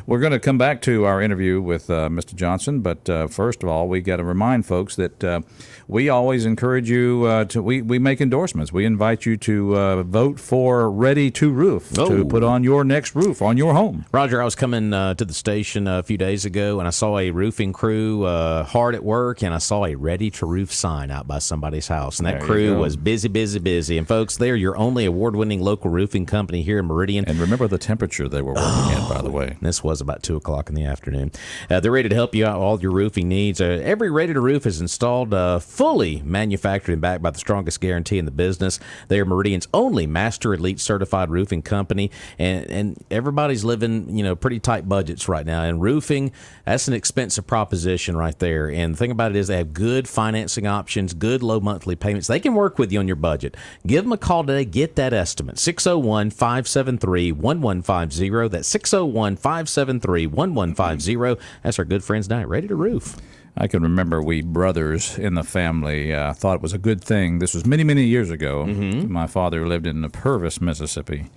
We're going to come back to our interview with Mr. Johnson, but first of all, we got to remind folks that we always encourage you we make endorsements. We invite you to vote for Ready to Roof to put on your next roof on your home. Roger, I was coming to the station a few days ago, and I saw a roofing crew hard at work, and I saw a Ready to Roof sign out by somebody's house. And that crew was busy. And folks, they're your only award-winning local roofing company here in Meridian. And remember the temperature they were working at, by the way. This was about 2 o'clock in the afternoon. They're ready to help you out with all your roofing needs. Every Ready to Roof is installed fully manufactured and backed by the strongest guarantee in the business. They are Meridian's only Master Elite certified roofing company, and everybody's living, pretty tight budgets right now. And roofing, that's an expensive proposition right there. And the thing about it is they have good financing options, good low monthly payments. They can work with you on your budget. Give them a call today. Get that estimate. 601-573-1150. That's 601-573-1150. That's our good friends down at Ready to Roof. I can remember we brothers in the family thought it was a good thing. This was many, many years ago. My father lived in Purvis, Mississippi.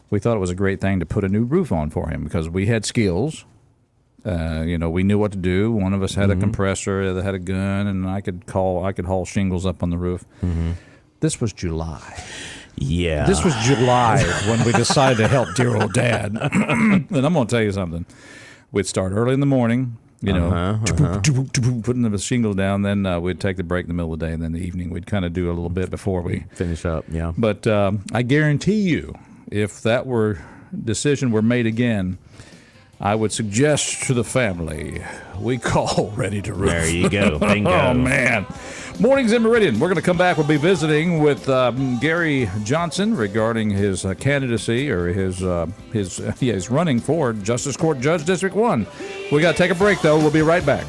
We thought it was a great thing to put a new roof on for him, because we had skills. We knew what to do. One of us had a compressor, the other had a gun, and I could haul shingles up on the roof. This was July. Yeah. This was July when we decided to help dear old Dad. And I'm going to tell you something. We'd start early in the morning, putting the shingle down. Then we'd take the break in the middle of the day, and then the evening we'd kind of do a little bit before we finish up. Yeah. But I guarantee you, if that decision were made again, I would suggest to the family we call Ready to Roof. There you go. Bingo. Oh, man. Mornings in Meridian. We're going to come back. We'll be visiting with Gary Johnson regarding his candidacy, or his running for Justice Court Judge District 1. We got to take a break, though. We'll be right back.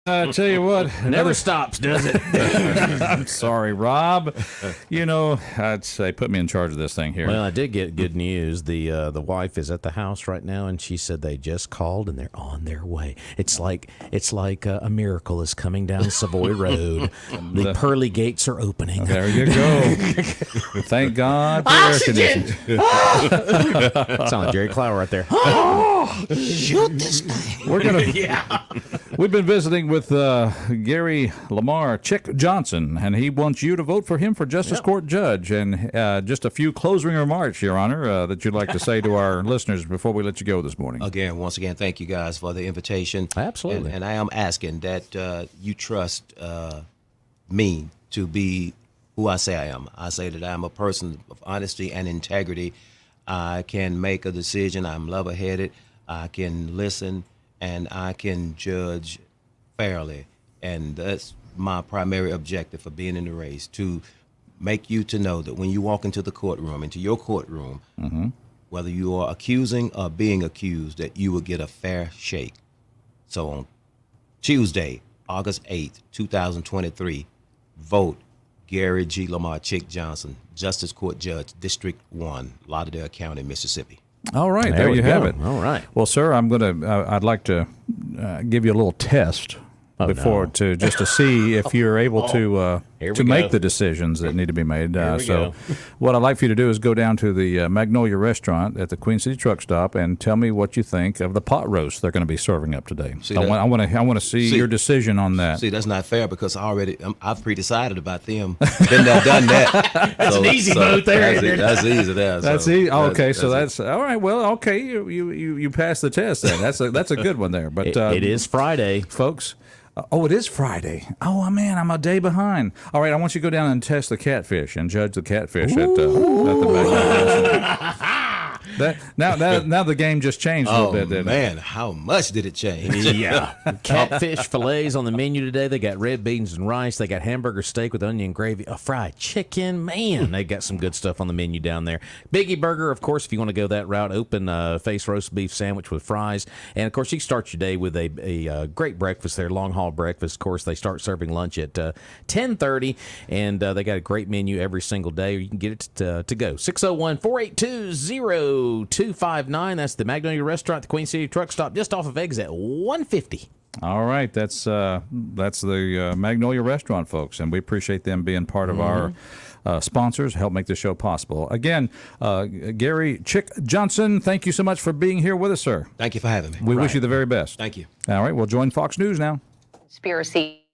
I tell you what, Never stops, does it? I'm sorry, Rob. I'd say put me in charge of this thing here. Well, I did get good news. The wife is at the house right now, and she said they just called and they're on their way. It's like a miracle is coming down Savoy Road. The pearly gates are opening. There you go. Thank God for air conditioning. Sound like Jerry Clower right there. Shoot this thing. We're gonna. We've been visiting with Gary Lamar Chic Johnson, and he wants you to vote for him for Justice Court Judge. And just a few closing remarks, Your Honor, that you'd like to say to our listeners before we let you go this morning. Once again, thank you guys for the invitation. Absolutely. And I am asking that you trust me to be who I say I am. I say that I'm a person of honesty and integrity. I can make a decision. I'm level-headed. I can listen, and I can judge fairly. And that's my primary objective for being in the race, to make you to know that when you walk into your courtroom, whether you are accusing or being accused, that you will get a fair shake. So on Tuesday, August 8th, 2023, vote Gary G. Lamar Chic Johnson, Justice Court Judge, District 1, Lauderdale County, Mississippi. All right, there you have it. All right. Well, sir, I'd like to give you a little test just to see if you're able to make the decisions that need to be made. So what I'd like for you to do is go down to the Magnolia Restaurant at the Queen City Truck Stop and tell me what you think of the pot roast they're going to be serving up today. I want to see your decision on that. See, that's not fair because I've pre-decided about them. Been there, done that. That's an easy vote there. That's easy there. That's easy. Okay, so that's all right. Well, okay, you passed the test then. That's a good one there. But it is Friday, folks. It is Friday. Oh, man, I'm a day behind. All right, I want you to go down and test the catfish and judge the catfish at the Now the game just changed a little bit, didn't it? Man, how much did it change? Yeah. Catfish fillets on the menu today. They got red beans and rice. They got hamburger steak with onion gravy, a fried chicken. Man, they got some good stuff on the menu down there. Biggie Burger, of course, if you want to go that route, open face roast beef sandwich with fries. And, of course, you start your day with a great breakfast there, long haul breakfast. Of course, they start serving lunch at 10:30, and they got a great menu every single day. You can get it to go. 601-482-0259. That's the Magnolia Restaurant, the Queen City Truck Stop, just off of Exit 150. All right, that's the Magnolia Restaurant, folks, and we appreciate them being part of our sponsors, help make this show possible. Again, Gary Chic Johnson, thank you so much for being here with us, sir. Thank you for having me. We wish you the very best. Thank you. All right, we'll join Fox News now. Conspiracy.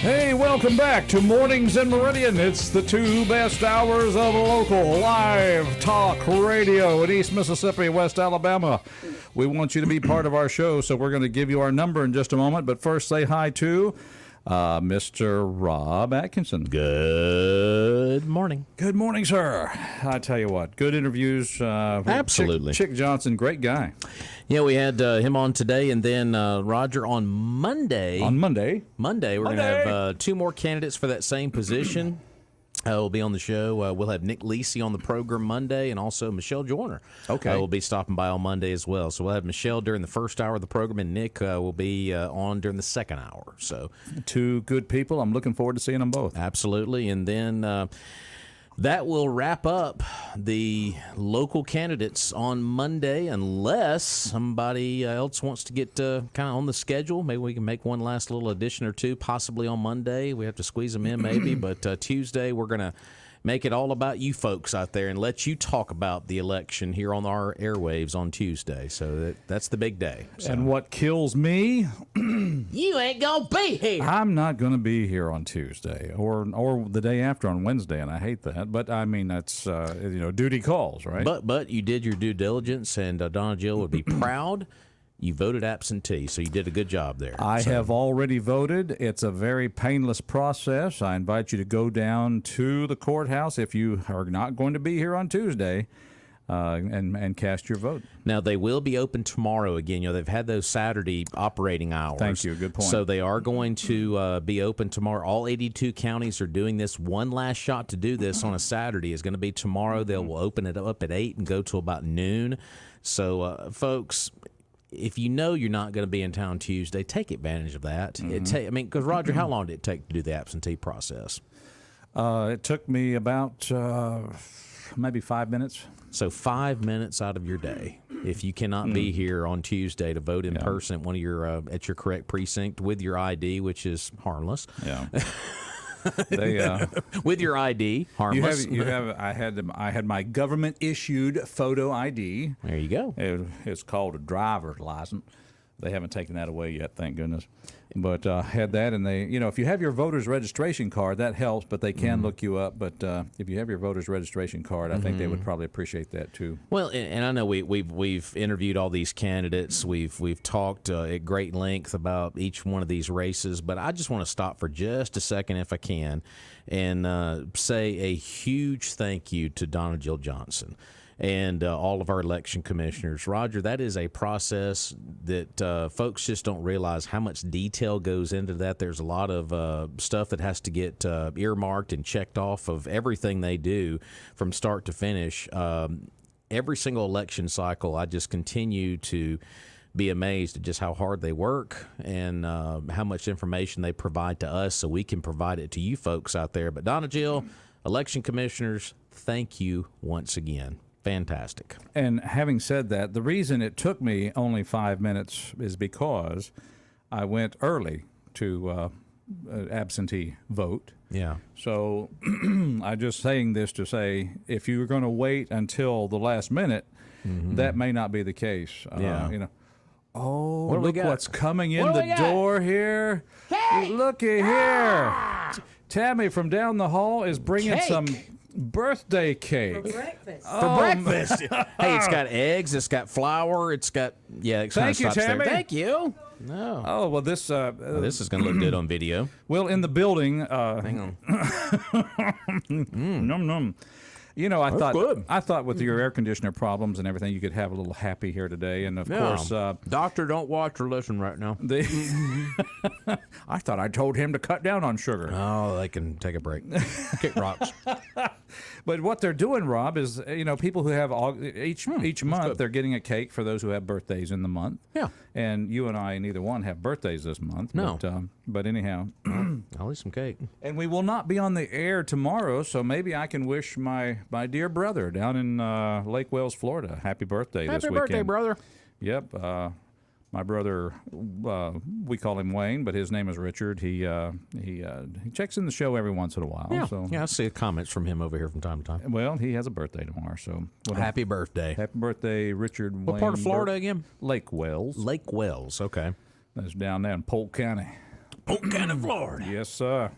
Hey, welcome back to Mornings in Meridian. It's the two best hours of local live talk radio in East Mississippi, West Alabama. We want you to be part of our show, so we're going to give you our number in just a moment. But first, say hi to Mr. Rob Atkinson. Good morning. Good morning, sir. I tell you what, good interviews. Absolutely. Chick Johnson, great guy. Yeah, we had him on today, and then Roger on Monday. Monday, we're going to have two more candidates for that same position. Will be on the show. We'll have Nick Lisi on the program Monday, and also Michelle Joyner. Okay, will be stopping by on Monday as well. So we'll have Michelle during the first hour of the program, and Nick will be on during the second hour. So two good people. I'm looking forward to seeing them both. Absolutely, and then. That will wrap up the local candidates on Monday, unless somebody else wants to get kind of on the schedule. Maybe we can make one last little addition or two, possibly on Monday. We have to squeeze them in, maybe. But Tuesday, we're going to make it all about you folks out there and let you talk about the election here on our airwaves on Tuesday. So that's the big day. So. And what kills me? You ain't going to be here. I'm not going to be here on Tuesday or the day after on Wednesday, and I hate that. But, I mean, that's, duty calls, right? But you did your due diligence, and Donna Jill would be proud. You voted absentee, so you did a good job there. I have already voted. It's a very painless process. I invite you to go down to the courthouse if you are not going to be here on Tuesday and cast your vote. Now, they will be open tomorrow again. They've had those Saturday operating hours. Thank you. Good point. So they are going to be open tomorrow. All 82 counties are doing this. One last shot to do this on a Saturday is going to be tomorrow. They will open it up at 8 and go till about noon. So, folks, if you know you're not going to be in town Tuesday, take advantage of that. Because Roger, how long did it take to do the absentee process? It took me about maybe 5 minutes. So 5 minutes out of your day, if you cannot be here on Tuesday to vote in person at one of your at your correct precinct with your ID, which is harmless. Yeah. With your ID, harmless. I had my government issued photo ID. There you go. It's called a driver's license. They haven't taken that away yet, thank goodness. But had that, and they, if you have your voter's registration card, that helps. But they can look you up. But if you have your voter's registration card, I think they would probably appreciate that too. Well, and I know we've interviewed all these candidates. We've talked at great length about each one of these races. But I just want to stop for just a second, if I can, and say a huge thank you to Donna Jill Johnson and all of our election commissioners. Roger, that is a process that folks just don't realize how much detail goes into that. There's a lot of stuff that has to get earmarked and checked off of everything they do from start to finish. Every single election cycle, I just continue to be amazed at just how hard they work and how much information they provide to us so we can provide it to you folks out there. But Donna Jill, election commissioners, thank you once again. Fantastic. And having said that, the reason it took me only 5 minutes is because I went early to absentee vote. Yeah. So I'm just saying this to say, if you're going to wait until the last minute, that may not be the case. Oh, look what's coming in the door here. Hey! Looky here. Tammy from down the hall is bringing some birthday cake. For breakfast. For breakfast. Hey, it's got eggs. It's got flour. It's got, Thank you, Tammy. Thank you. No. Oh, well, this is going to look good on video. Well, in the building. Hang on. Num num. I That's thought good. I thought with your air conditioner problems and everything, you could have a little happy here today. And of course, Doctor, don't watch or listen right now. I thought I told him to cut down on sugar. Oh, they can take a break. Kick rocks. But what they're doing, Rob, is people who have each month they're getting a cake for those who have birthdays in the month. Yeah. And you and I, neither one have birthdays this month. No. But anyhow, I'll eat some cake. And we will not be on the air tomorrow, so maybe I can wish my dear brother down in Lake Wales, Florida, happy birthday this weekend. Happy birthday, brother. Yep. My brother, we call him Wayne, but his name is Richard. He checks in the show every once in a while. Yeah, so. I see comments from him over here from time to time. Well, he has a birthday tomorrow, so happy birthday. Happy birthday, Richard Wayne. What part of Florida again? Lake Wales. Lake Wales, okay. That's down there in Polk County. Polk County, Florida. Yes, sir.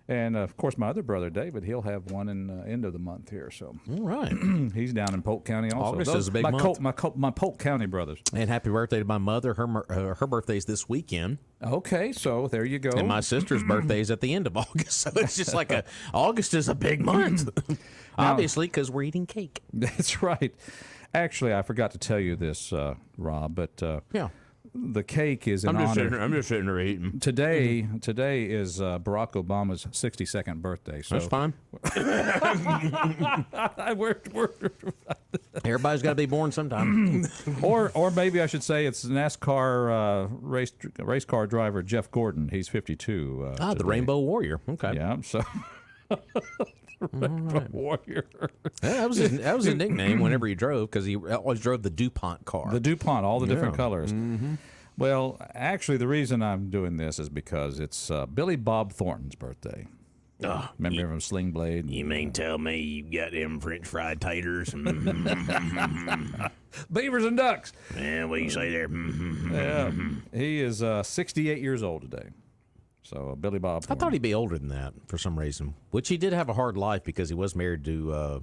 And, of course, my other brother, David, he'll have one in end of the month here. So All right. he's down in Polk County also. August is a big month. My Polk County brothers. And happy birthday to my mother. Her birthday's this weekend. Okay, so there you go. And my sister's birthday's at the end of August. So it's just like August is a big month. Obviously, because we're eating cake. That's right. Actually, I forgot to tell you this, Rob, but Yeah. the cake is in honor. I'm just sitting there eating. Today is Barack Obama's 62nd birthday. So That's fine. Everybody's got to be born sometime. or maybe I should say it's NASCAR race car driver Jeff Gordon. He's 52. The today. Rainbow Warrior. Okay. Yeah, so Rainbow Warrior. Yeah, that was his nickname whenever he drove, because he always drove the DuPont car. The DuPont, all the different Yeah. colors. Mm-hmm. Well, actually, the reason I'm doing this is because it's Billy Bob Thornton's birthday. Remember him from Sling Blade? You mean tell me you got them French fried taters? Beavers and Ducks. Yeah, what you say there? Yeah, he is 68 years old today. So Billy Bob I Thornton. thought he'd be older than that for some reason. Which he did have a hard life, because he was married to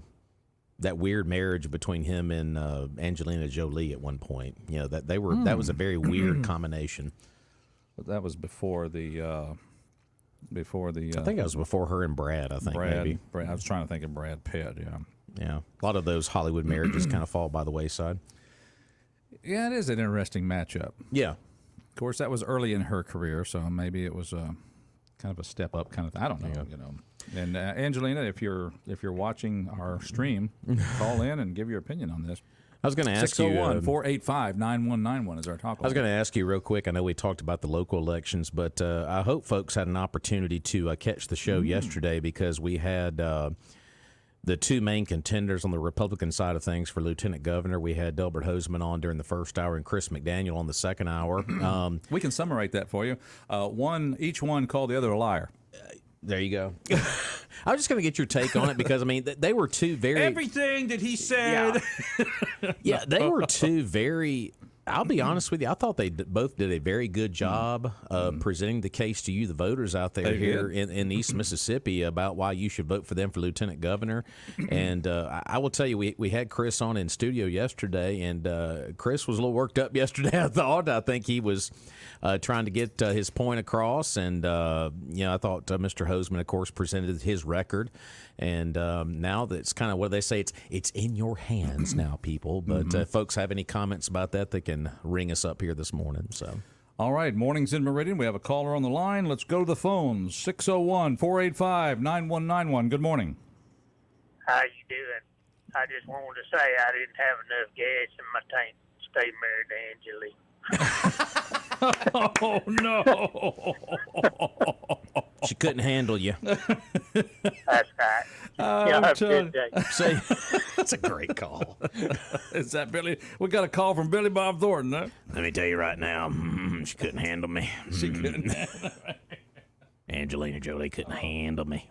that weird marriage between him and Angelina Jolie at one point. You know, that that was a very weird combination. But that was before the I think that was before her and Brad. I think maybe. Brad. I was trying to think of Brad Pitt. Yeah. Yeah, a lot of those Hollywood marriages kind of fall by the wayside. Yeah, it is an interesting matchup. Yeah. Of course, that was early in her career, so maybe it was kind of a step up kind of thing. I don't know, you know. And Angelina, if you're watching our stream, call in and give your opinion on this. I was going to ask you. 601-485-9191 is our talk. I was going to ask you real quick. I know we talked about the local elections, but I hope folks had an opportunity to catch the show yesterday, because we had the two main contenders on the Republican side of things for lieutenant governor. We had Delbert Hosemann on during the first hour and Chris McDaniel on the second hour. We can summarize that for you. Each one called the other a liar. There you go. I was just going to get your take on it, because, I mean, they were two very... Everything that he said. Yeah, they were two very... I'll be honest with you. I thought they both did a very good job presenting the case to you, the voters out there in East Mississippi, about why you should vote for them for lieutenant governor. And I will tell you, we had Chris on in studio yesterday, and Chris was a little worked up yesterday, I thought. I think he was trying to get his point across. And, I thought Mr. Hosemann, of course, presented his record. And now that's kind of what they say. It's in your hands now, people. But if folks have any comments about that, they can ring us up here this morning. So, all right, mornings in Meridian. We have a caller on the line. Let's go to the phones. 601-485-9191. Good morning. How you doing? I just wanted to say I didn't have enough gas in my tank to stay married to Angelique. Oh, no. she couldn't handle you. That's right. Y'all have a good day. See, that's a great call. Is that Billy? We got a call from Billy Bob Thornton, huh? Let me tell you right now, she couldn't handle me. She couldn't handle me. Angelina Jolie couldn't handle me.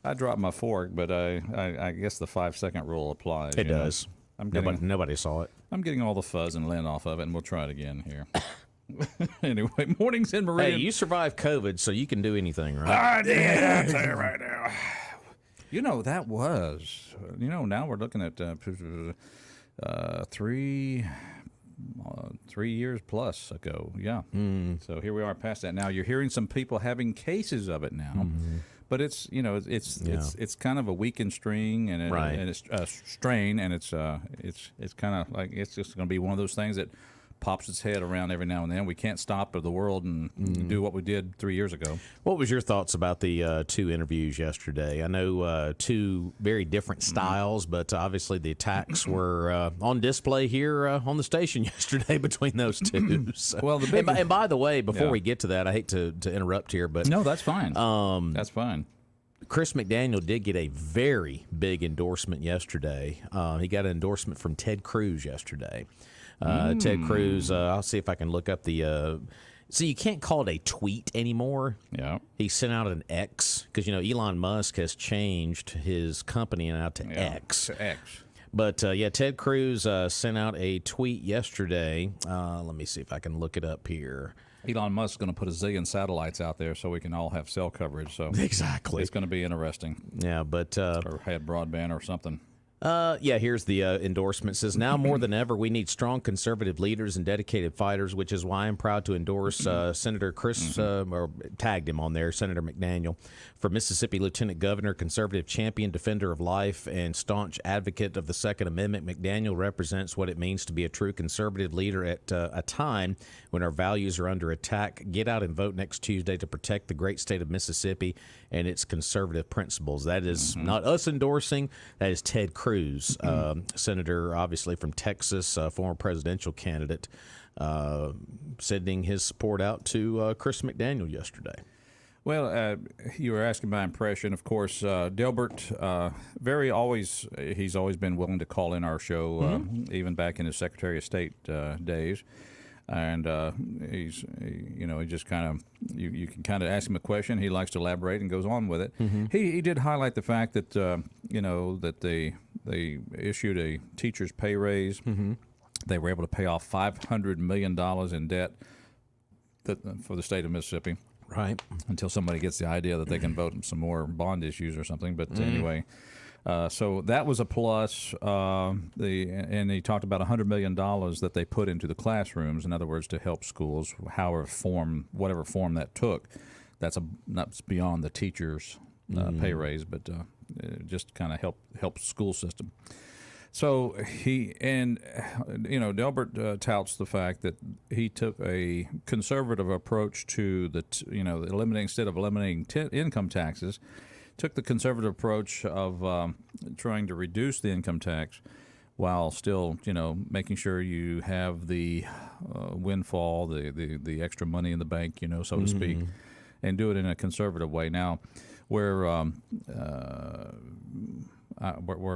I dropped my fork, but I guess the 5-second rule applies. It does. Nobody saw it. I'm getting all the fuzz and lint off of it, and we'll try it again here. Anyway, mornings in Meridian. Hey, you survived COVID, so you can do anything, right? I did. I'll tell you right now. You know, that was, now we're looking at 3 years plus ago. Yeah. So here we are past that. Now you're hearing some people having cases of it now, but it's, it's kind of a weakened string and it's a strain, and it's kind of like, it's just going to be one of those things that pops its head around every now and then. We can't stop the world and do what we did 3 years ago. What was your thoughts about the two interviews yesterday? I know two very different styles, but obviously the attacks were on display here on the station yesterday between those two. So. Well, and by the way, before we get to that, I hate to interrupt here, but no, that's fine. That's fine. Chris McDaniel did get a very big endorsement yesterday. He got an endorsement from Ted Cruz yesterday. Ted Cruz, I'll see if I can look up the... So you can't call it a tweet anymore. Yeah. He sent out an X, because, Elon Musk has changed his company now to X. To X. But, Ted Cruz sent out a tweet yesterday. Let me see if I can look it up here. Elon Musk is going to put a zillion satellites out there so we can all have cell coverage. So Exactly. it's going to be interesting. Yeah, but Or had broadband or something. here's the endorsement. It says, now more than ever, we need strong conservative leaders and dedicated fighters, which is why I'm proud to endorse Senator Chris, or tagged him on there, Senator McDaniel, for Mississippi Lieutenant Governor, conservative champion, defender of life, and staunch advocate of the Second Amendment. McDaniel represents what it means to be a true conservative leader at a time when our values are under attack. Get out and vote next Tuesday to protect the great state of Mississippi and its conservative principles. That is not us endorsing. That is Ted Cruz. Senator, obviously from Texas, former presidential candidate, sending his support out to Chris McDaniel yesterday. Well, you were asking my impression. Of course, Delbert, he's always been willing to call in our show, even back in his Secretary of State days. And he just kind of, you can kind of ask him a question. He likes to elaborate and goes on with it. He did highlight the fact that, that they issued a teacher's pay raise. They were able to pay off $500 million in debt for the state of Mississippi. Right. Until somebody gets the idea that they can vote some more bond issues or something. But anyway, so that was a plus. And he talked about $100 million that they put into the classrooms, in other words, to help schools, whatever form that took. That's beyond the teachers' pay raise, but just kind of help school system. So Delbert touts the fact that he took a conservative approach to instead of eliminating income taxes, took the conservative approach of trying to reduce the income tax while still, making sure you have the windfall, the extra money in the bank, so to speak, and do it in a conservative way. Now, where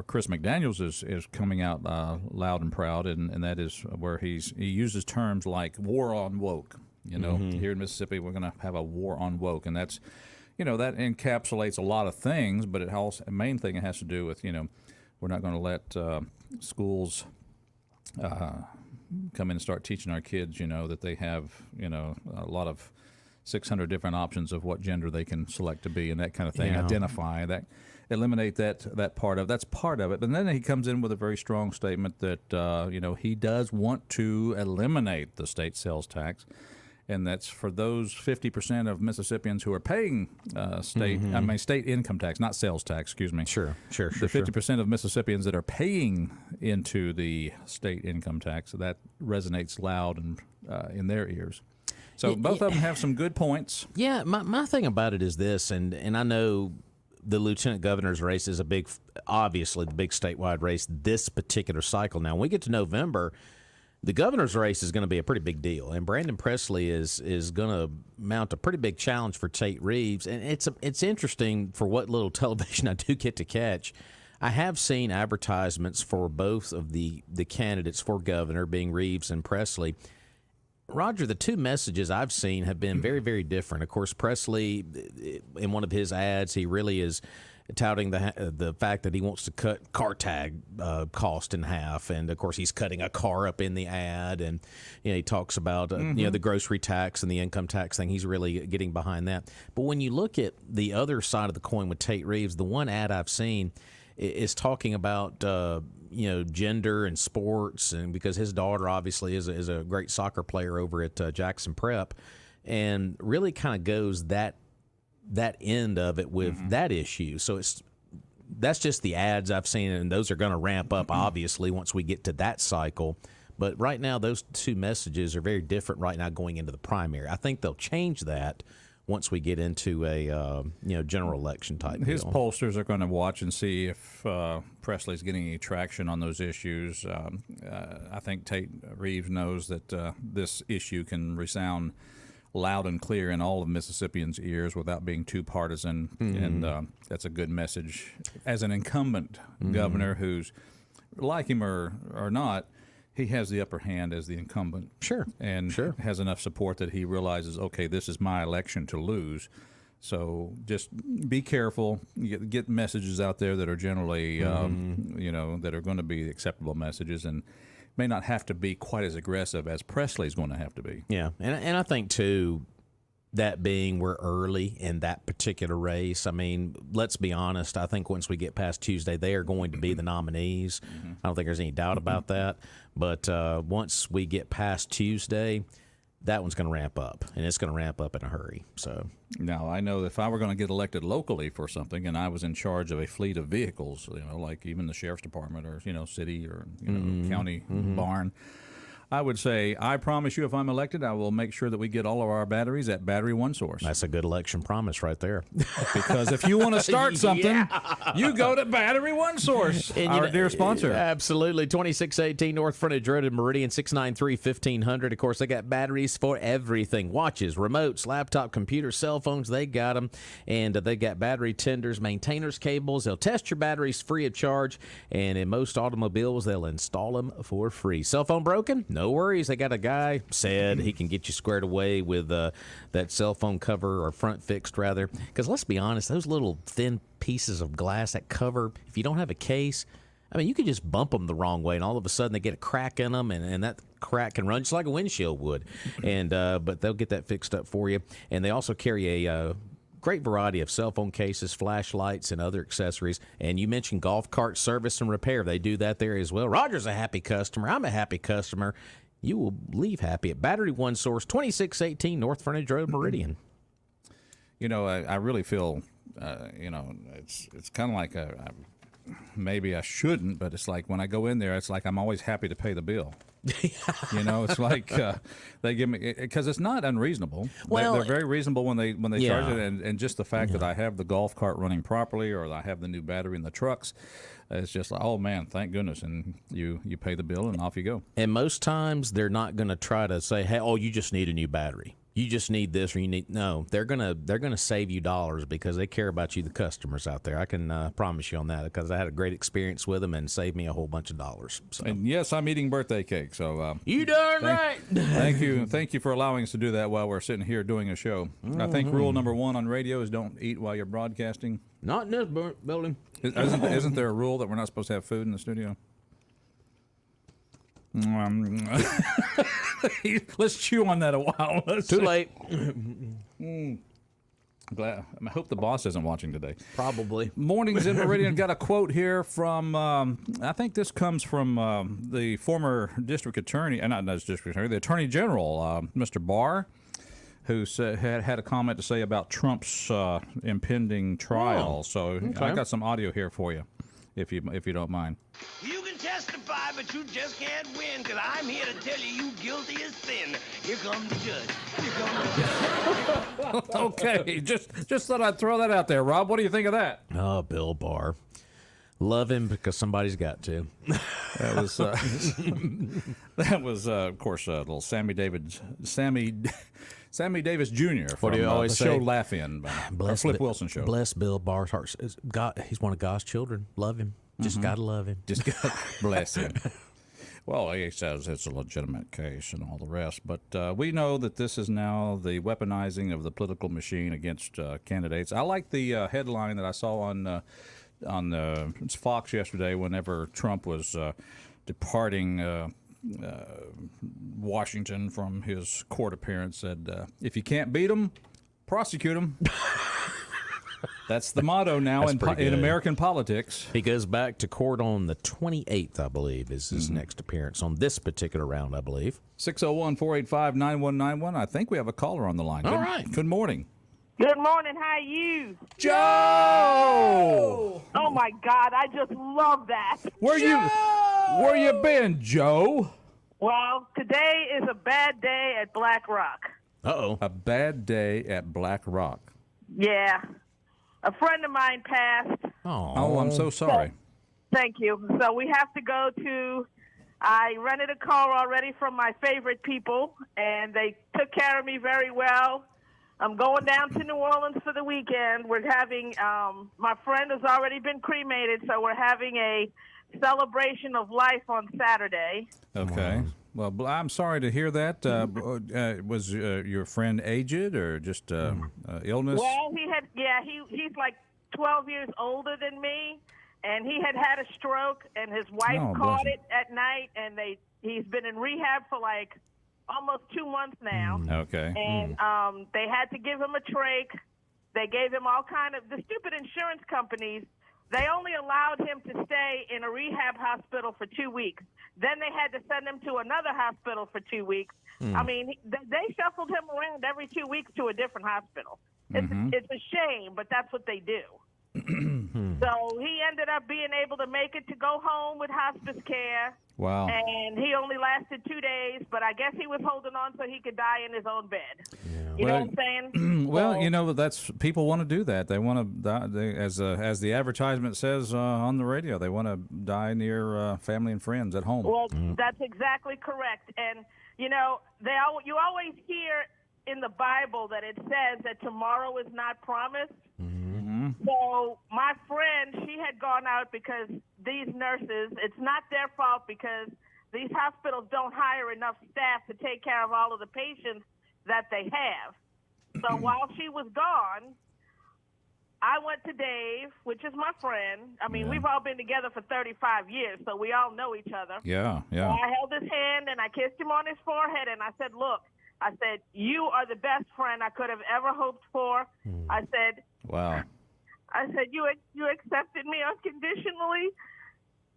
Chris McDaniels is coming out loud and proud, and that is where he uses terms like war on woke. Here in Mississippi, we're going to have a war on woke, and that's, that encapsulates a lot of things. But the main thing it has to do with, we're not going to let schools come in and start teaching our kids, that they have, a lot of 600 different options of what gender they can select to be and that kind of thing. Identify that, eliminate that part of. That's part of it. But then he comes in with a very strong statement that he does want to eliminate the state sales tax, and that's for those 50% of Mississippians who are paying state income tax, not sales tax. Excuse me. Sure. The 50% of Mississippians that are paying into the state income tax, that resonates loud and in their ears. So both of them have some good points. Yeah, my thing about it is this, and I know the lieutenant governor's race is obviously the big statewide race this particular cycle. Now, when we get to November, the governor's race is going to be a pretty big deal, and Brandon Presley is going to mount a pretty big challenge for Tate Reeves. And it's interesting for what little television I do get to catch. I have seen advertisements for both of the candidates for governor, being Reeves and Presley. Roger, the two messages I've seen have been very, very different. Of course, Presley, in one of his ads, he really is touting the fact that he wants to cut car tag cost in half, and of course he's cutting a car up in the ad, and he talks about the grocery tax and the income tax thing. He's really getting behind that. But when you look at the other side of the coin with Tate Reeves, the one ad I've seen is talking about gender and sports, and because his daughter obviously is a great soccer player over at Jackson Prep, and really kind of goes that end of it with that issue. So that's just the ads I've seen, and those are going to ramp up obviously once we get to that cycle. But right now, those two messages are very different right now going into the primary. I think they'll change that once we get into a general election type His deal. pollsters are going to watch and see if Presley's getting any traction on those issues. I think Tate Reeves knows that this issue can resound loud and clear in all of Mississippians' ears without being too partisan, and that's a good message. As an incumbent governor who's, like him or not, he has the upper hand as the incumbent. And has enough support that he realizes, okay, this is my election to lose. So just be careful. Get messages out there that are generally, that are going to be acceptable messages, and may not have to be quite as aggressive as Presley's going to have to be. Yeah, and I think too, that being we're early in that particular race. I mean, let's be honest. I think once we get past Tuesday, they are going to be the nominees. I don't think there's any doubt about that. But once we get past Tuesday, that one's going to ramp up, and it's going to ramp up in a hurry. So now I know if I were going to get elected locally for something, and I was in charge of a fleet of vehicles, like even the sheriff's department or city or county barn, I would say, I promise you, if I'm elected, I will make sure that we get all of our batteries at Battery One Source. That's a good election promise right there. Because if you want to start something, you go to Battery One Source, our dear sponsor. Absolutely. 2618 North Frontage Road in Meridian, 693-1500. Of course, they got batteries for everything. Watches, remotes, laptop, computers, cell phones, they got them. And they got battery tenders, maintainers, cables. They'll test your batteries free of charge. And in most automobiles, they'll install them for free. Cell phone broken? No worries. They got a guy said he can get you squared away with that cell phone cover, or front fixed rather. Because let's be honest, those little thin pieces of glass, that cover, if you don't have a case, I mean, you could just bump them the wrong way, and all of a sudden they get a crack in them, and that crack can run just like a windshield would. And but they'll get that fixed up for you. And they also carry a great variety of cell phone cases, flashlights, and other accessories. And you mentioned golf cart service and repair. They do that there as well. Roger's a happy customer. I'm a happy customer. You will leave happy at Battery One Source, 2618 North Frontage Road, Meridian. I really feel, it's kind of like maybe I shouldn't, but it's like when I go in there, it's like I'm always happy to pay the bill. It's like they give me, because it's not unreasonable. Well, they're very reasonable when they charge it, and just the fact that I have the golf cart running properly, or I have the new battery in the trucks, it's just like, oh man, thank goodness. And you pay the bill and off you go. And most times they're not going to try to say, hey, you just need a new battery. You just need this, or you need they're gonna save you dollars because they care about you, the customers out there. I can promise you on that, because I had a great experience with them and saved me a whole bunch of dollars. So. And yes, I'm eating birthday cake. So you darn right. Thank you for allowing us to do that while we're sitting here doing a show. I think rule number 1 on radio is don't eat while you're broadcasting. Not in this building. Isn't there a rule that we're not supposed to have food in the studio? Let's chew on that a while. Too late. Glad. I hope the boss isn't watching today. Probably. Mornings in Meridian. Got a quote here from, I think this comes from the former district attorney, not district attorney, the attorney general, Mr. Barr, who had a comment to say about Trump's impending trial. So okay. I got some audio here for you, if you don't mind. You can testify, but you just can't win, because I'm here to tell you guilty as sin. Here comes the judge. Here comes the judge. Okay, just thought I'd throw that out there. Rob, what do you think of that? Oh, Bill Barr. Love him because somebody's got to. That was of course, little Sammy Davis Jr. What do you always the say? show Laugh In, Flip Wilson show. Bless Bill Barr's heart. He's one of God's children. Love him. Just gotta love him. Just bless him. Well, he says it's a legitimate case and all the rest, but we know that this is now the weaponizing of the political machine against candidates. I like the headline that I saw on Fox yesterday whenever Trump was departing Washington from his court appearance. Said, if you can't beat them, prosecute them. That's the motto now in American politics. He goes back to court on the 28th, I believe, is his next appearance on this particular round, I believe. 601-485-9191. I think we have a caller on the line. All right. Good morning. Good morning. How are you? Joe! Oh, my God. I just love that. Where you been, Joe? Well, today is a bad day at Black Rock. Uh-oh. A bad day at Black Rock. Yeah. A friend of mine passed. Oh, I'm so sorry. Thank you. So we have to go to, I rented a car already from my favorite people, and they took care of me very well. I'm going down to New Orleans for the weekend. We're having, my friend has already been cremated, so we're having a celebration of life on Saturday. Okay. Well, I'm sorry to hear that. Was your friend aged or just illness? Well, he's like 12 years older than me, and he had a stroke, and his wife caught it at night, and He's been in rehab for like almost 2 months now. Okay. And they had to give him a trach. They gave him all kind of, the stupid insurance companies, they only allowed him to stay in a rehab hospital for 2 weeks. Then they had to send him to another hospital for 2 weeks. I mean, they shuffled him around every 2 weeks to a different hospital. It's a shame, but that's what they do. So he ended up being able to make it to go home with hospice care. Wow. And he only lasted 2 days, but I guess he was holding on so he could die in his own bed. Yeah. You know what I'm saying? Well, So, you know, that's people want to do that. They want to die, as the advertisement says on the radio. They want to die near family and friends at home. Well, that's exactly correct. And you know, you always hear in the Bible that it says that tomorrow is not promised. So my friend, she had gone out because these nurses, it's not their fault because these hospitals don't hire enough staff to take care of all of the patients that they have. So while she was gone, I went to Dave, which is my friend. I mean, we've all been together for 35 years, so we all know each other. Yeah. So I held his hand and I kissed him on his forehead and I said, look, I said, you are the best friend I could have ever hoped for. I said, wow. I said, you accepted me unconditionally.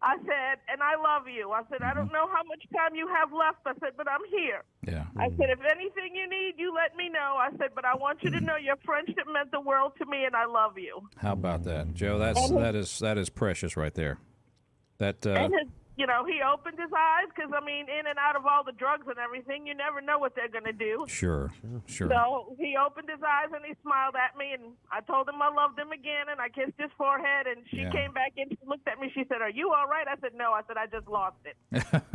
I said, and I love you. I said, I don't know how much time you have left. I said, but I'm here. Yeah. I said, if anything you need, you let me know. I said, but I want you to know your friendship meant the world to me, and I love you. How about that, Joe? That is precious right there. That and his, you know, he opened his eyes because, I mean, in and out of all the drugs and everything, you never know what they're going to do. Sure. So he opened his eyes and he smiled at me, and I told him I loved him again, and I kissed his forehead, and she came back in, she looked at me, she said, are you all right? I said, no. I said, I just lost it.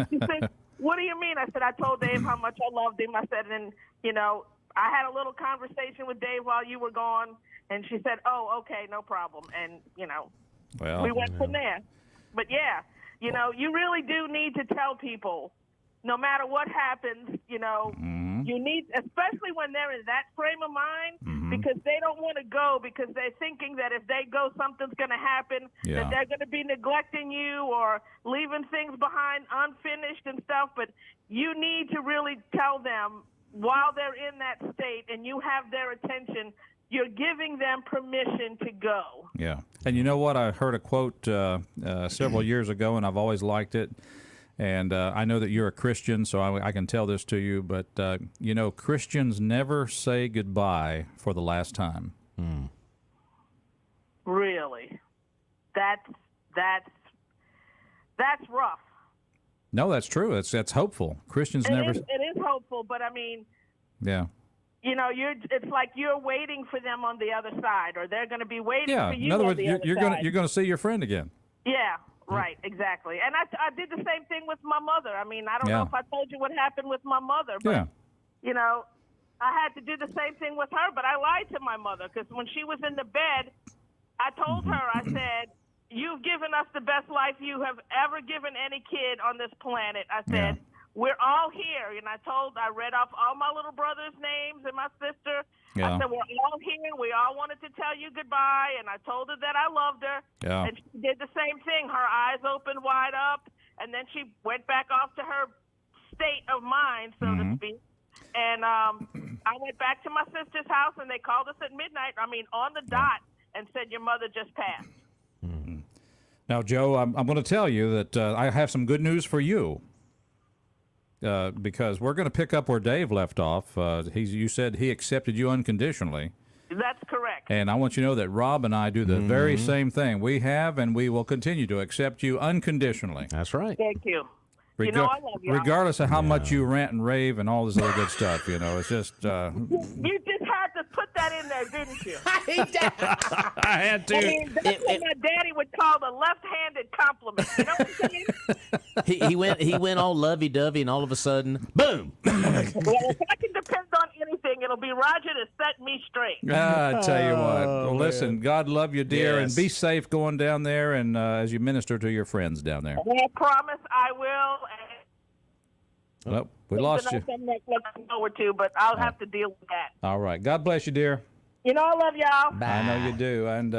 She said, what do you mean? I said, I told Dave how much I loved him. I said, and, you know, I had a little conversation with Dave while you were gone, and she said, oh, okay, no problem. And, you know, we went from there. But, yeah. You know, you really do need to tell people, no matter what happens, you know, you need, especially when they're in that frame of mind, because they don't want to go because they're thinking that if they go, something's going to happen, that they're going to be neglecting you or leaving things behind unfinished and stuff. But you need to really tell them while they're in that state and you have their attention, you're giving them permission to go. Yeah. And you know what? I heard a quote several years ago, and I've always liked it. And I know that you're a Christian, so I can tell this to you. But, you know, Christians never say goodbye for the last time. Really? That's rough. No, that's true. That's hopeful. Christians never. It is hopeful, but, I mean. Yeah. You know, it's like you're waiting for them on the other side, or they're going to be waiting for you. In other on words, the other side. you're going to see your friend again. Yeah, right, exactly. And I did the same thing with my mother. I mean, I don't know if I told you what happened with my mother, but you know, I had to do the same thing with her. But I lied to my mother because when she was in the bed, I told her, I said, "You've given us the best life you have ever given any kid on this planet." I said. We're all here, and I read off all my little brother's names and my sister. I said, we're all here. We all wanted to tell you goodbye, and I told her that I loved her. And she did the same thing. Her eyes opened wide up, and then she went back off to her state of mind, so to speak. And I went back to my sister's house, and they called us at midnight, on the dot, and said, your mother just passed. Now, Joe, I'm going to tell you that I have some good news for you. Because we're going to pick up where Dave left off. You said he accepted you unconditionally. That's correct. And I want you to know that Rob and I do the very same thing. We have and we will continue to accept you unconditionally. That's right. Thank you. You know I love you. Regardless of how much you rant and rave and all this other good stuff, you know, it's just... You just had to put that in there, didn't you? I had to. I mean, that's what my daddy would call the left-handed compliment. You know what I'm saying? he went all lovey-dovey, and all of a sudden, boom! Well, if I can depend on anything, it'll be Roger to set me straight. I tell you what. Well, listen, God love you, dear, and be safe going down there and as you minister to your friends down there. I promise I will. Well, we lost you. I'm not looking forward to, but I'll have to deal with that. All right. God bless you, dear. You know I love y'all. Bye. I know you do, and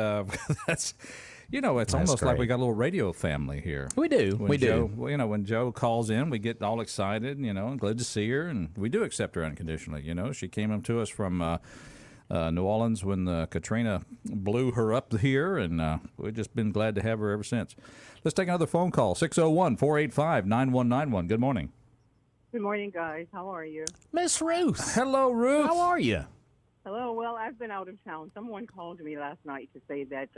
You know, it's That's almost like we great. got a little radio family here. We do. When We Joe, do. well, you know, when Joe calls in, we get all excited, you know, and glad to see her, and we do accept her unconditionally. You know, she came up to us from New Orleans when Katrina blew her up here, and we've just been glad to have her ever since. Let's take another phone call, 601-485-9191. Good morning. Good morning, guys. How are you? Miss Ruth. Hello, Ruth. How are you? Hello. Well, I've been out of town. Someone called me last night to say that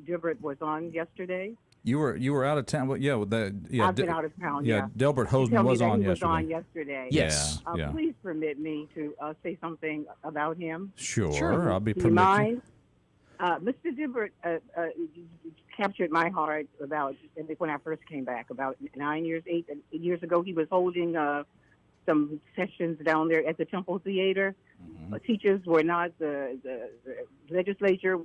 Gilbert was on yesterday. You were out of town. Well, yeah, I've been out of town. Yeah, Delbert He Hoseman told me was that on he yesterday. was on yesterday. Yes. Yeah. Please permit me to say something about him. Sure. I'll be Do you permitted. mind? Mr. Gilbert captured my heart about when I first came back about 8 years ago. He was holding some sessions down there at the Temple Theater. Teachers were not the legislature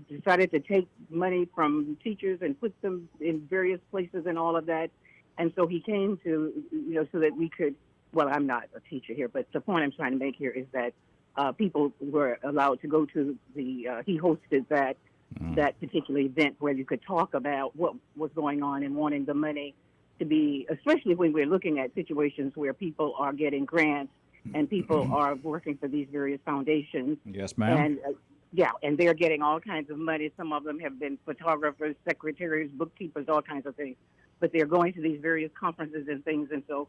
decided to take money from teachers and put them in various places and all of that. And so he came to, so that we could, well, I'm not a teacher here, but the point I'm trying to make here is that people were allowed to go to he hosted that particular event where you could talk about what was going on and wanting the money to be, especially when we're looking at situations where people are getting grants and people are working for these various foundations. Yes, ma'am. And and they're getting all kinds of money. Some of them have been photographers, secretaries, bookkeepers, all kinds of things. But they're going to these various conferences and things, and so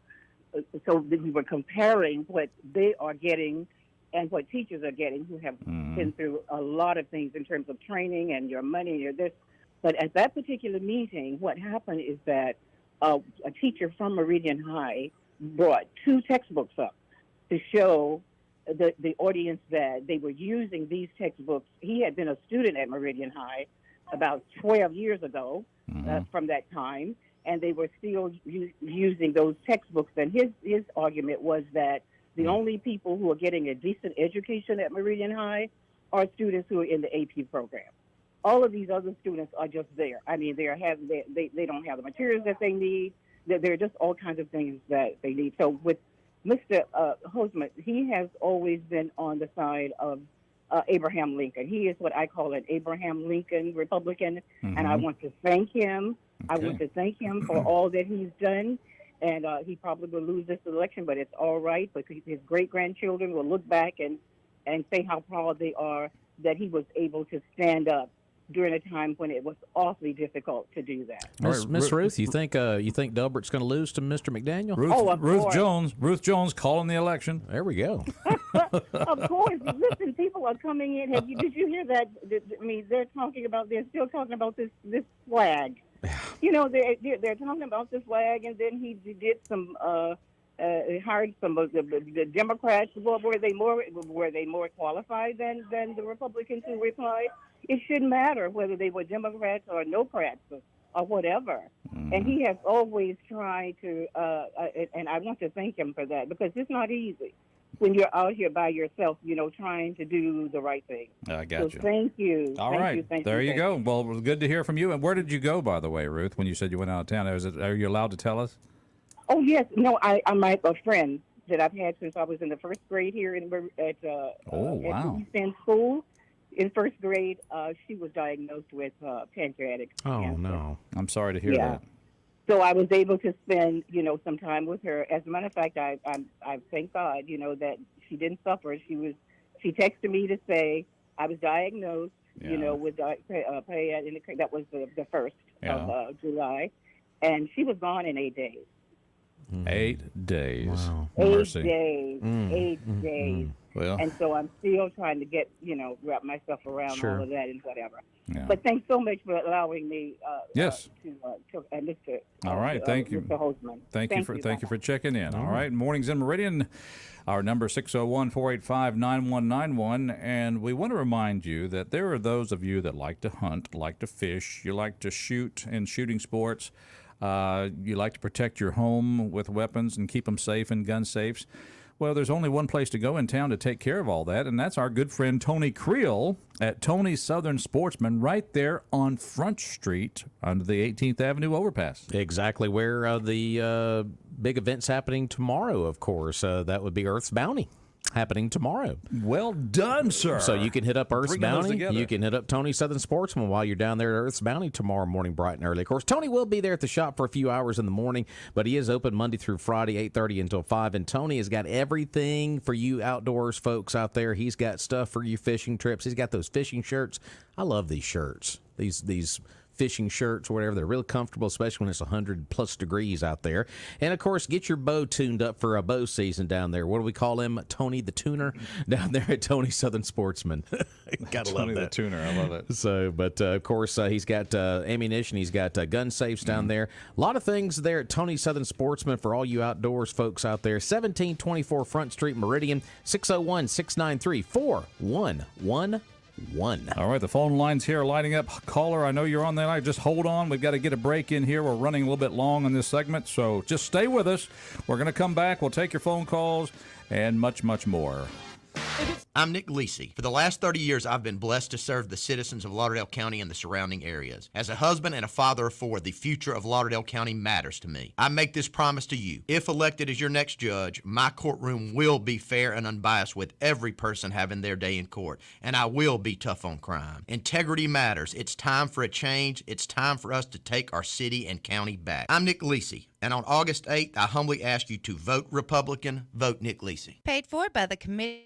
we were comparing what they are getting and what teachers are getting who have been through a lot of things in terms of training and your money and your this. But at that particular meeting, what happened is that a teacher from Meridian High brought 2 textbooks up to show the audience that they were using these textbooks. He had been a student at Meridian High about 12 years ago from that time, and they were still using those textbooks. And his argument was that the only people who are getting a decent education at Meridian High are students who are in the AP program. All of these other students are just there. I mean, they don't have the materials that they need. There are just all kinds of things that they need. So with Mr. Hoseman, he has always been on the side of Abraham Lincoln. He is what I call an Abraham Lincoln Republican, and I want to thank him. I want to thank him for all that he's done, and he probably will lose this election, but it's all right, because his great-grandchildren will look back and say how proud they are that he was able to stand up during a time when it was awfully difficult to do that. Miss Ruth, you think Delbert's going to lose to Mr. McDaniel? Ruth Jones calling the election. There we go. Of course. Listen, people are coming in. Did you hear that? I mean, they're still talking about this flag. They're talking about this flag, and then he did some. Hired some of the Democrats. Were they more qualified than the Republicans who replied? It shouldn't matter whether they were Democrats or no-crats or whatever. And he has always tried to, and I want to thank him for that, because it's not easy when you're out here by yourself, trying to do the right thing. I got you. Thank you. All right. There you go. Well, it was good to hear from you. And where did you go, by the way, Ruth, when you said you went out of town? Are you allowed to tell us? Oh, yes. No, I'm a friend that I've had since I was in the first grade here at the East End School. In first grade, she was diagnosed with pancreatic cancer. Oh, no. I'm sorry to hear that. So I was able to spend, some time with her. As a matter of fact, I thank God, that she didn't suffer. She texted me to say I was diagnosed, with pancreatic. That was the 1st of July. And she was gone in 8 days. 8 days. Wow. 8 days. 8 days. Well, and so I'm still trying to get, wrap myself around all of that and whatever. Yeah. But thanks so much for allowing me. Yes. Mr. All right. Thank you. Mr. Hoseman. Thank you for checking in. All right. Mornings in Meridian. Our number 601-485-9191. And we want to remind you that there are those of you that like to hunt, like to fish, you like to shoot in shooting sports. You like to protect your home with weapons and keep them safe in gun safes. Well, there's only one place to go in town to take care of all that, and that's our good friend Tony Creel at Tony's Southern Sportsman right there on Front Street under the 18th Avenue overpass. Exactly where the big event's happening tomorrow, of course. That would be Earth's Bounty. happening tomorrow. Well done, sir. So you can hit up Earth's Bringing those Bounty. together. You can hit up Tony Southern Sportsman while you're down there at Earth's Bounty tomorrow morning, bright and early. Of course, Tony will be there at the shop for a few hours in the morning, but he is open Monday through Friday, 8:30 until 5. And Tony has got everything for you outdoors folks out there. He's got stuff for you fishing trips. He's got those fishing shirts. I love these shirts. These fishing shirts or whatever. They're real comfortable, especially when it's 100+ degrees out there. And, of course, get your bow tuned up for a bow season down there. What do we call him? Tony the Tuner down there at Tony Southern Sportsman. Gotta love Tony that. the Tuner. I love it. So, but, of course, he's got ammunition. He's got gun safes down there. A lot of things there at Tony Southern Sportsman for all you outdoors folks out there. 1724 Front Street, Meridian, 601-693-4111. All right, the phone lines here are lighting up. Caller, I know you're on that line. Just hold on. We've got to get a break in here. We're running a little bit long on this segment, so just stay with us. We're going to come back. We'll take your phone calls and much, much more. I'm Nick Lisi. For the last 30 years, I've been blessed to serve the citizens of Lauderdale County and the surrounding areas. As a husband and a father of 4, the future of Lauderdale County matters to me. I make this promise to you. If elected as your next judge, my courtroom will be fair and unbiased with every person having their day in court, and I will be tough on crime. Integrity matters. It's time for a change. It's time for us to take our city and county back. I'm Nick Lisi, and on August 8th, I humbly ask you to vote Republican, vote Nick Lisi. Paid for by the Committee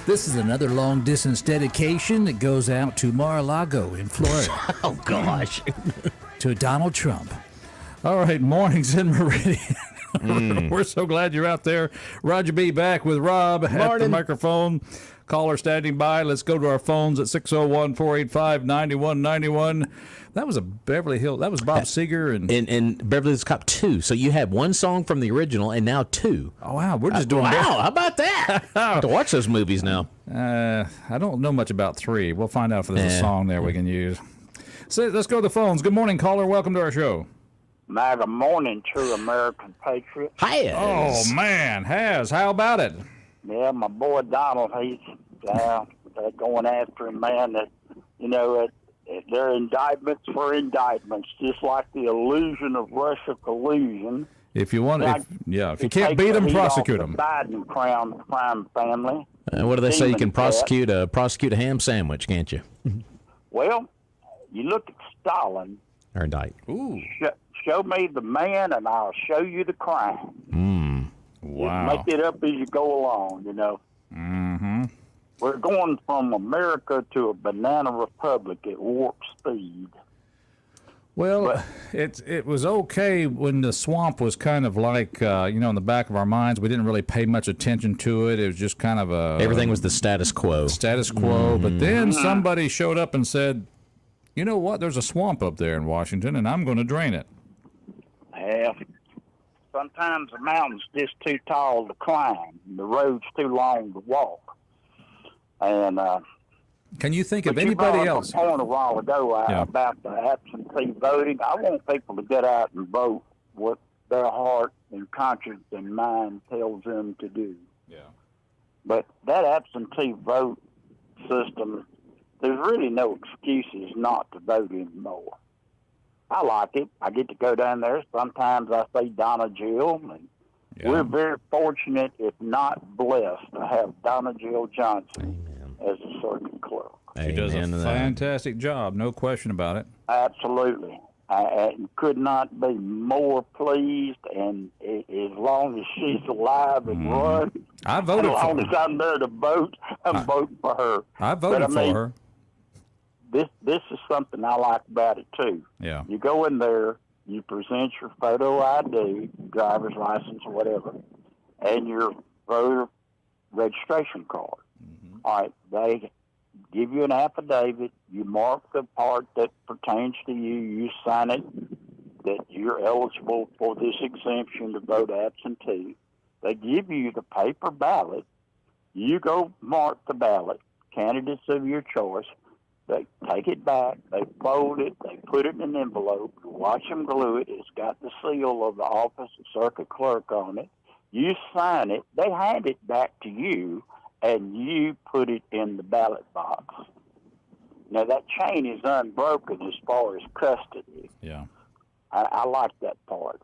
This is another long-distance dedication that goes out to Mar-a-Lago in Florida. Oh, gosh. To Donald Trump. All right, mornings in Meridian. We're so glad you're out there. Roger B. back with Rob at the microphone. Caller standing by. Let's go to our phones at 601-485-9191. That was a Beverly Hills. That was Bob Seger and Beverly Hills Cop 2. So you had one song from the original and now two. Oh, wow. We're just doing Wow, how about that? I have to watch those movies now. I don't know much about 3. We'll find out if there's a song there we can use. So let's go to the phones. Good morning, caller. Welcome to our show. Good morning, true American patriot. Hi. Oh, man. How about it? Yeah, my boy Donald, he's going after him, man. That, they're indictments for indictments, just like the illusion of Russia collusion. If you want, if you can't beat them, prosecute them. Biden crime family. What do they say? You can prosecute a ham sandwich, can't you? Well, you look at Stalin. Or indict. Ooh. Show me the man, and I'll show you the crime. Wow. Just make it up as you go along, Mm-hmm. We're going from America to a banana republic at warp speed. Well, it was okay when the swamp was kind of like, in the back of our minds. We didn't really pay much attention to it. It was just kind of everything was the status quo. But then somebody showed up and said, you know what, there's a swamp up there in Washington, and I'm going to drain it. Yeah. Sometimes the mountain's just too tall to climb. The road's too long to walk. And can you think of anybody else? You brought up a point a while ago about the absentee voting. I want people to get out and vote what their heart and conscience and mind tells them to do. Yeah. But that absentee vote system, there's really no excuses not to vote anymore. I like it. I get to go down there. Sometimes I see Donna Jill, and we're very fortunate, if not blessed, to have Donna Jill Johnson as a circuit clerk. She does a fantastic job, no question about it. Absolutely. I could not be more pleased, and as long as she's alive and run, I voted as long as I'm there to vote, I'm voting for her. I voted for her. This is something I like about it, too. Yeah. You go in there, you present your photo ID, driver's license or whatever, and your voter registration card. All right, they give you an affidavit. You mark the part that pertains to you. You sign it that you're eligible for this exemption to vote absentee. They give you the paper ballot. You go mark the ballot, candidates of your choice. They take it back, they fold it, they put it in an envelope, watch them glue it. It's got the seal of the office of circuit clerk on it. You sign it, they hand it back to you, and you put it in the ballot box. Now, that chain is unbroken as far as custody. Yeah. I like that part.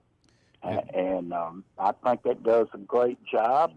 And I think that does a great job.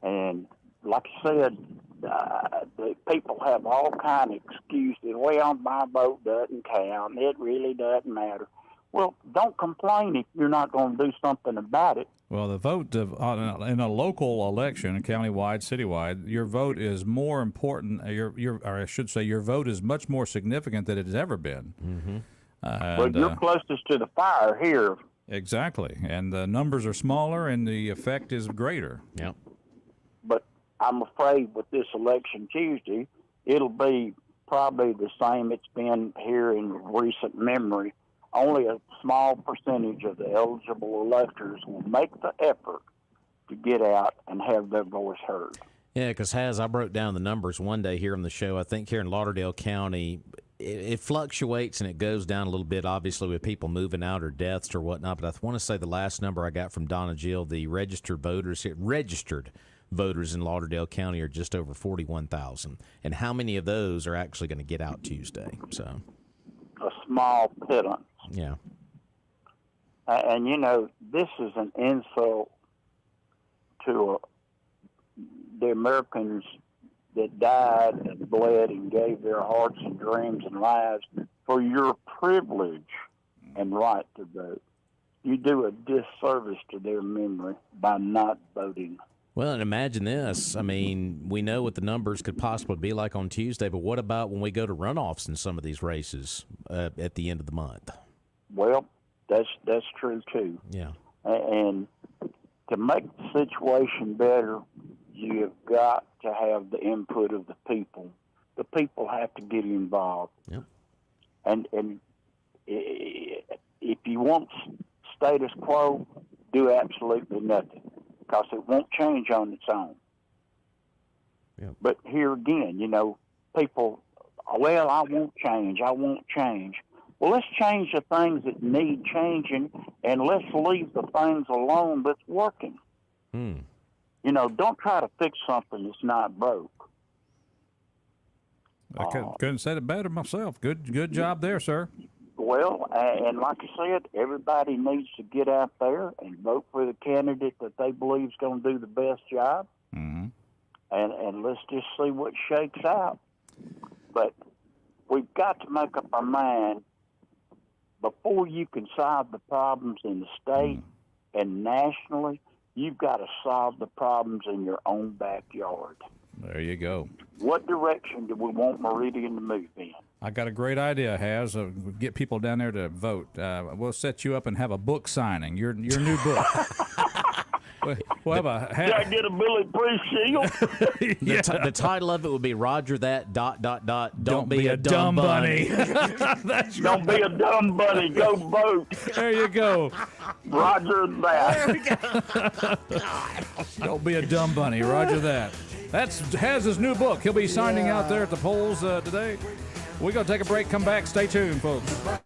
And like I said, the people have all kind of excuses. Well, my vote doesn't count. It really doesn't matter. Well, don't complain if you're not going to do something about it. Well, the vote in a local election, countywide, citywide, your vote is more important. Or I should say, your vote is much more significant than it has ever been. Mm-hmm. Well, you're closest to the fire here. Exactly, and the numbers are smaller, and the effect is greater. Yep. But I'm afraid with this election Tuesday, it'll be probably the same it's been here in recent memory. Only a small percentage of the eligible electors will make the effort to get out and have their voice heard. Yeah, because I broke down the numbers one day here on the show. I think here in Lauderdale County, it fluctuates and it goes down a little bit, obviously, with people moving out or deaths or whatnot. But I want to say the last number I got from Donna Jill, the registered voters in Lauderdale County are just over 41,000. And how many of those are actually going to get out Tuesday? So a small pittance. Yeah. And, this is an insult to the Americans that died and bled and gave their hearts and dreams and lives for your privilege and right to vote. You do a disservice to their memory by not voting. Well, and imagine this. I mean, we know what the numbers could possibly be like on Tuesday, but what about when we go to runoffs in some of these races at the end of the month? Well, that's true too. Yeah. And to make the situation better, you've got to have the input of the people. The people have to get involved. Yep. And if you want status quo, do absolutely nothing, because it won't change on its own. Yep. But here again, people, well, I won't change. Well, let's change the things that need changing, and let's leave the things alone that's working. Don't try to fix something that's not broke. I couldn't have said it better myself. Good job there, sir. Well, and like I said, everybody needs to get out there and vote for the candidate that they believe is going to do the best job. Mm-hmm. And let's just see what shakes out. But we've got to make up our mind before you can solve the problems in the state and nationally. You've got to solve the problems in your own backyard. There you go. What direction do we want Meridian to move in? I got a great idea, Haz. Get people down there to vote. We'll set you up and have a book signing. Your new book. We'll have a. Did I get a Billy Priest shield? Yeah. The title of it would be Roger That ... Don't be a dumb bunny. That's Don't be a dumb bunny. Go vote. There you go. Roger that. Don't be a dumb bunny. Roger that. That's Haz's new book. He'll be signing out there at the polls today. We're going to take a break. Come back. Stay tuned, folks.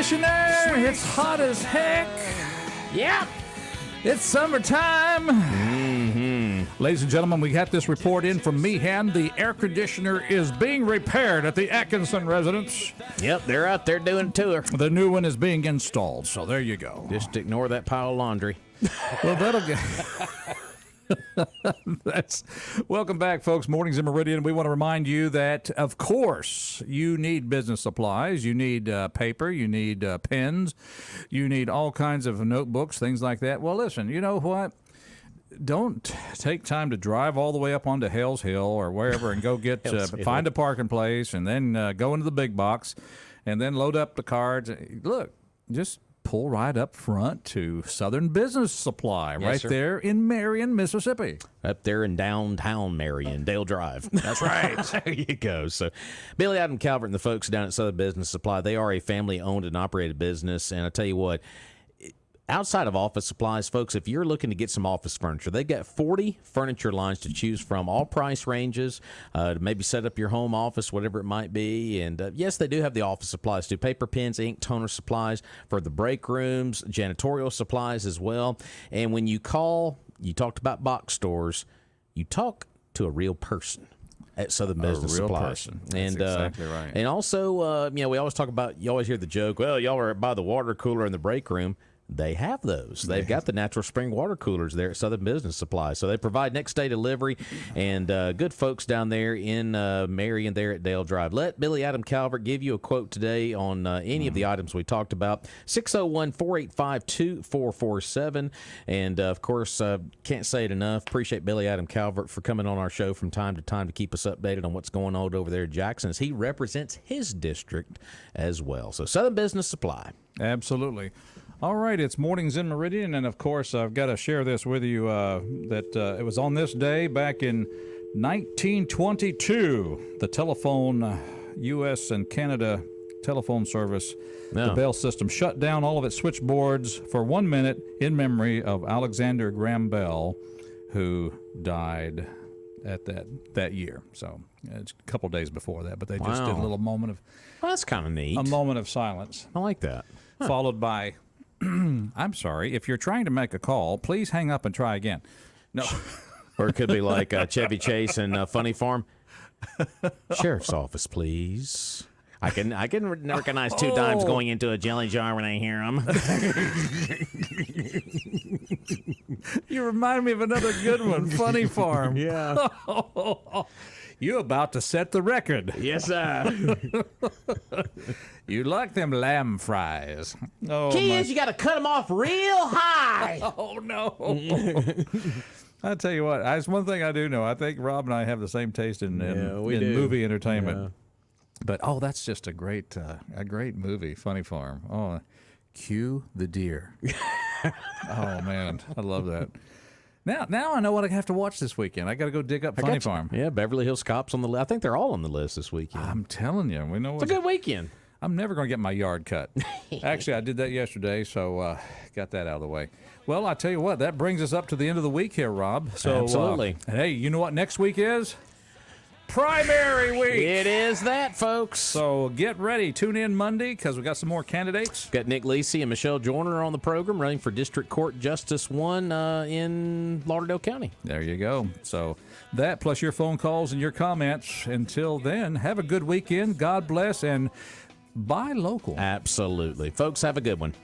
conditioner. It's hot as heck. Yep. It's summertime. Mm-hmm. Ladies and gentlemen, we got this report in from Meehan. The air conditioner is being repaired at the Atkinson residence. Yep, they're out there doing a tour. The new one is being installed, so there you go. Just ignore that pile of laundry. Well, that'll get... Welcome back, folks. Mornings in Meridian. We want to remind you that, of course, you need business supplies. You need paper. You need pens. You need all kinds of notebooks, things like that. Well, listen, you know what? Don't take time to drive all the way up onto Hell's Hill or wherever and go get find a parking place and then go into the big box and then load up the cards. Look, just pull right up front to Southern Business Supply, right there in Marion, Mississippi. Up there in downtown Marion, Dale Drive. That's right. There you go. So Billy, Adam Calvert and the folks down at Southern Business Supply, they are a family-owned and operated business. And I tell you what, outside of office supplies, folks, if you're looking to get some office furniture, they've got 40 furniture lines to choose from, all price ranges, to maybe set up your home office, whatever it might be. And yes, they do have the office supplies too, paper, pens, ink, toner supplies for the break rooms, janitorial supplies as well. And when you call, you talked about box stores, you talk to a real person at Southern Business Supply. Person. That's exactly right. And also, we always talk about, you always hear the joke, well, y'all are by the water cooler in the break room. They have those. They've got the natural spring water coolers there at Southern Business Supply. So they provide next day delivery, and good folks down there in Marion there at Dale Drive. Let Billy Adam Calvert give you a quote today on any of the items we talked about. 601-485-2447. And, of course, can't say it enough. Appreciate Billy Adam Calvert for coming on our show from time to time to keep us updated on what's going on over there at Jackson, as he represents his district as well. So Southern Business Supply. Absolutely. All right, it's Mornings in Meridian, and of course, I've got to share this with you that it was on this day back in 1922, the telephone, U.S. and Canada telephone service, the Bell system, shut down all of its switchboards for 1 minute in memory of Alexander Graham Bell, who died at that year. So it's a couple days before that, but they just did a little moment of... Well, that's kind of neat. A moment of silence. I like that. Huh. Followed by... I'm sorry. If you're trying to make a call, please hang up and try again. No. Or it could be like Chevy Chase and Funny Farm. Sheriff's office, please. I can recognize two dimes going into a jelly jar when I hear them. You remind me of another good one, Funny Farm. Yeah. You about to set the record. Yes, sir. You like them lamb fries. Oh, Key is you got to cut them off real high. Oh, no. I tell you what, that's one thing I do know. I think Rob and I have the same taste in movie entertainment. Yeah. But, that's just a great movie, Funny Farm. Oh, cue the deer. Oh, man, I love that. Now I know what I have to watch this weekend. I got to go dig up Funny Farm. Yeah, Beverly Hills Cop's on the list. I think they're all on the list this weekend. I'm telling you, we know it's a good weekend. I'm never going to get my yard cut. Actually, I did that yesterday, so got that out of the way. Well, I tell you what, that brings us up to the end of the week here, Rob. So, absolutely. Hey, you know what next week is? Primary week. It is that, folks. So get ready. Tune in Monday because we got some more candidates. Got Nick Lisi and Michelle Joyner on the program running for District Court Justice 1 in Lauderdale County. There you go. So that plus your phone calls and your comments. Until then, have a good weekend. God bless and buy local. Absolutely. Folks, have a good one.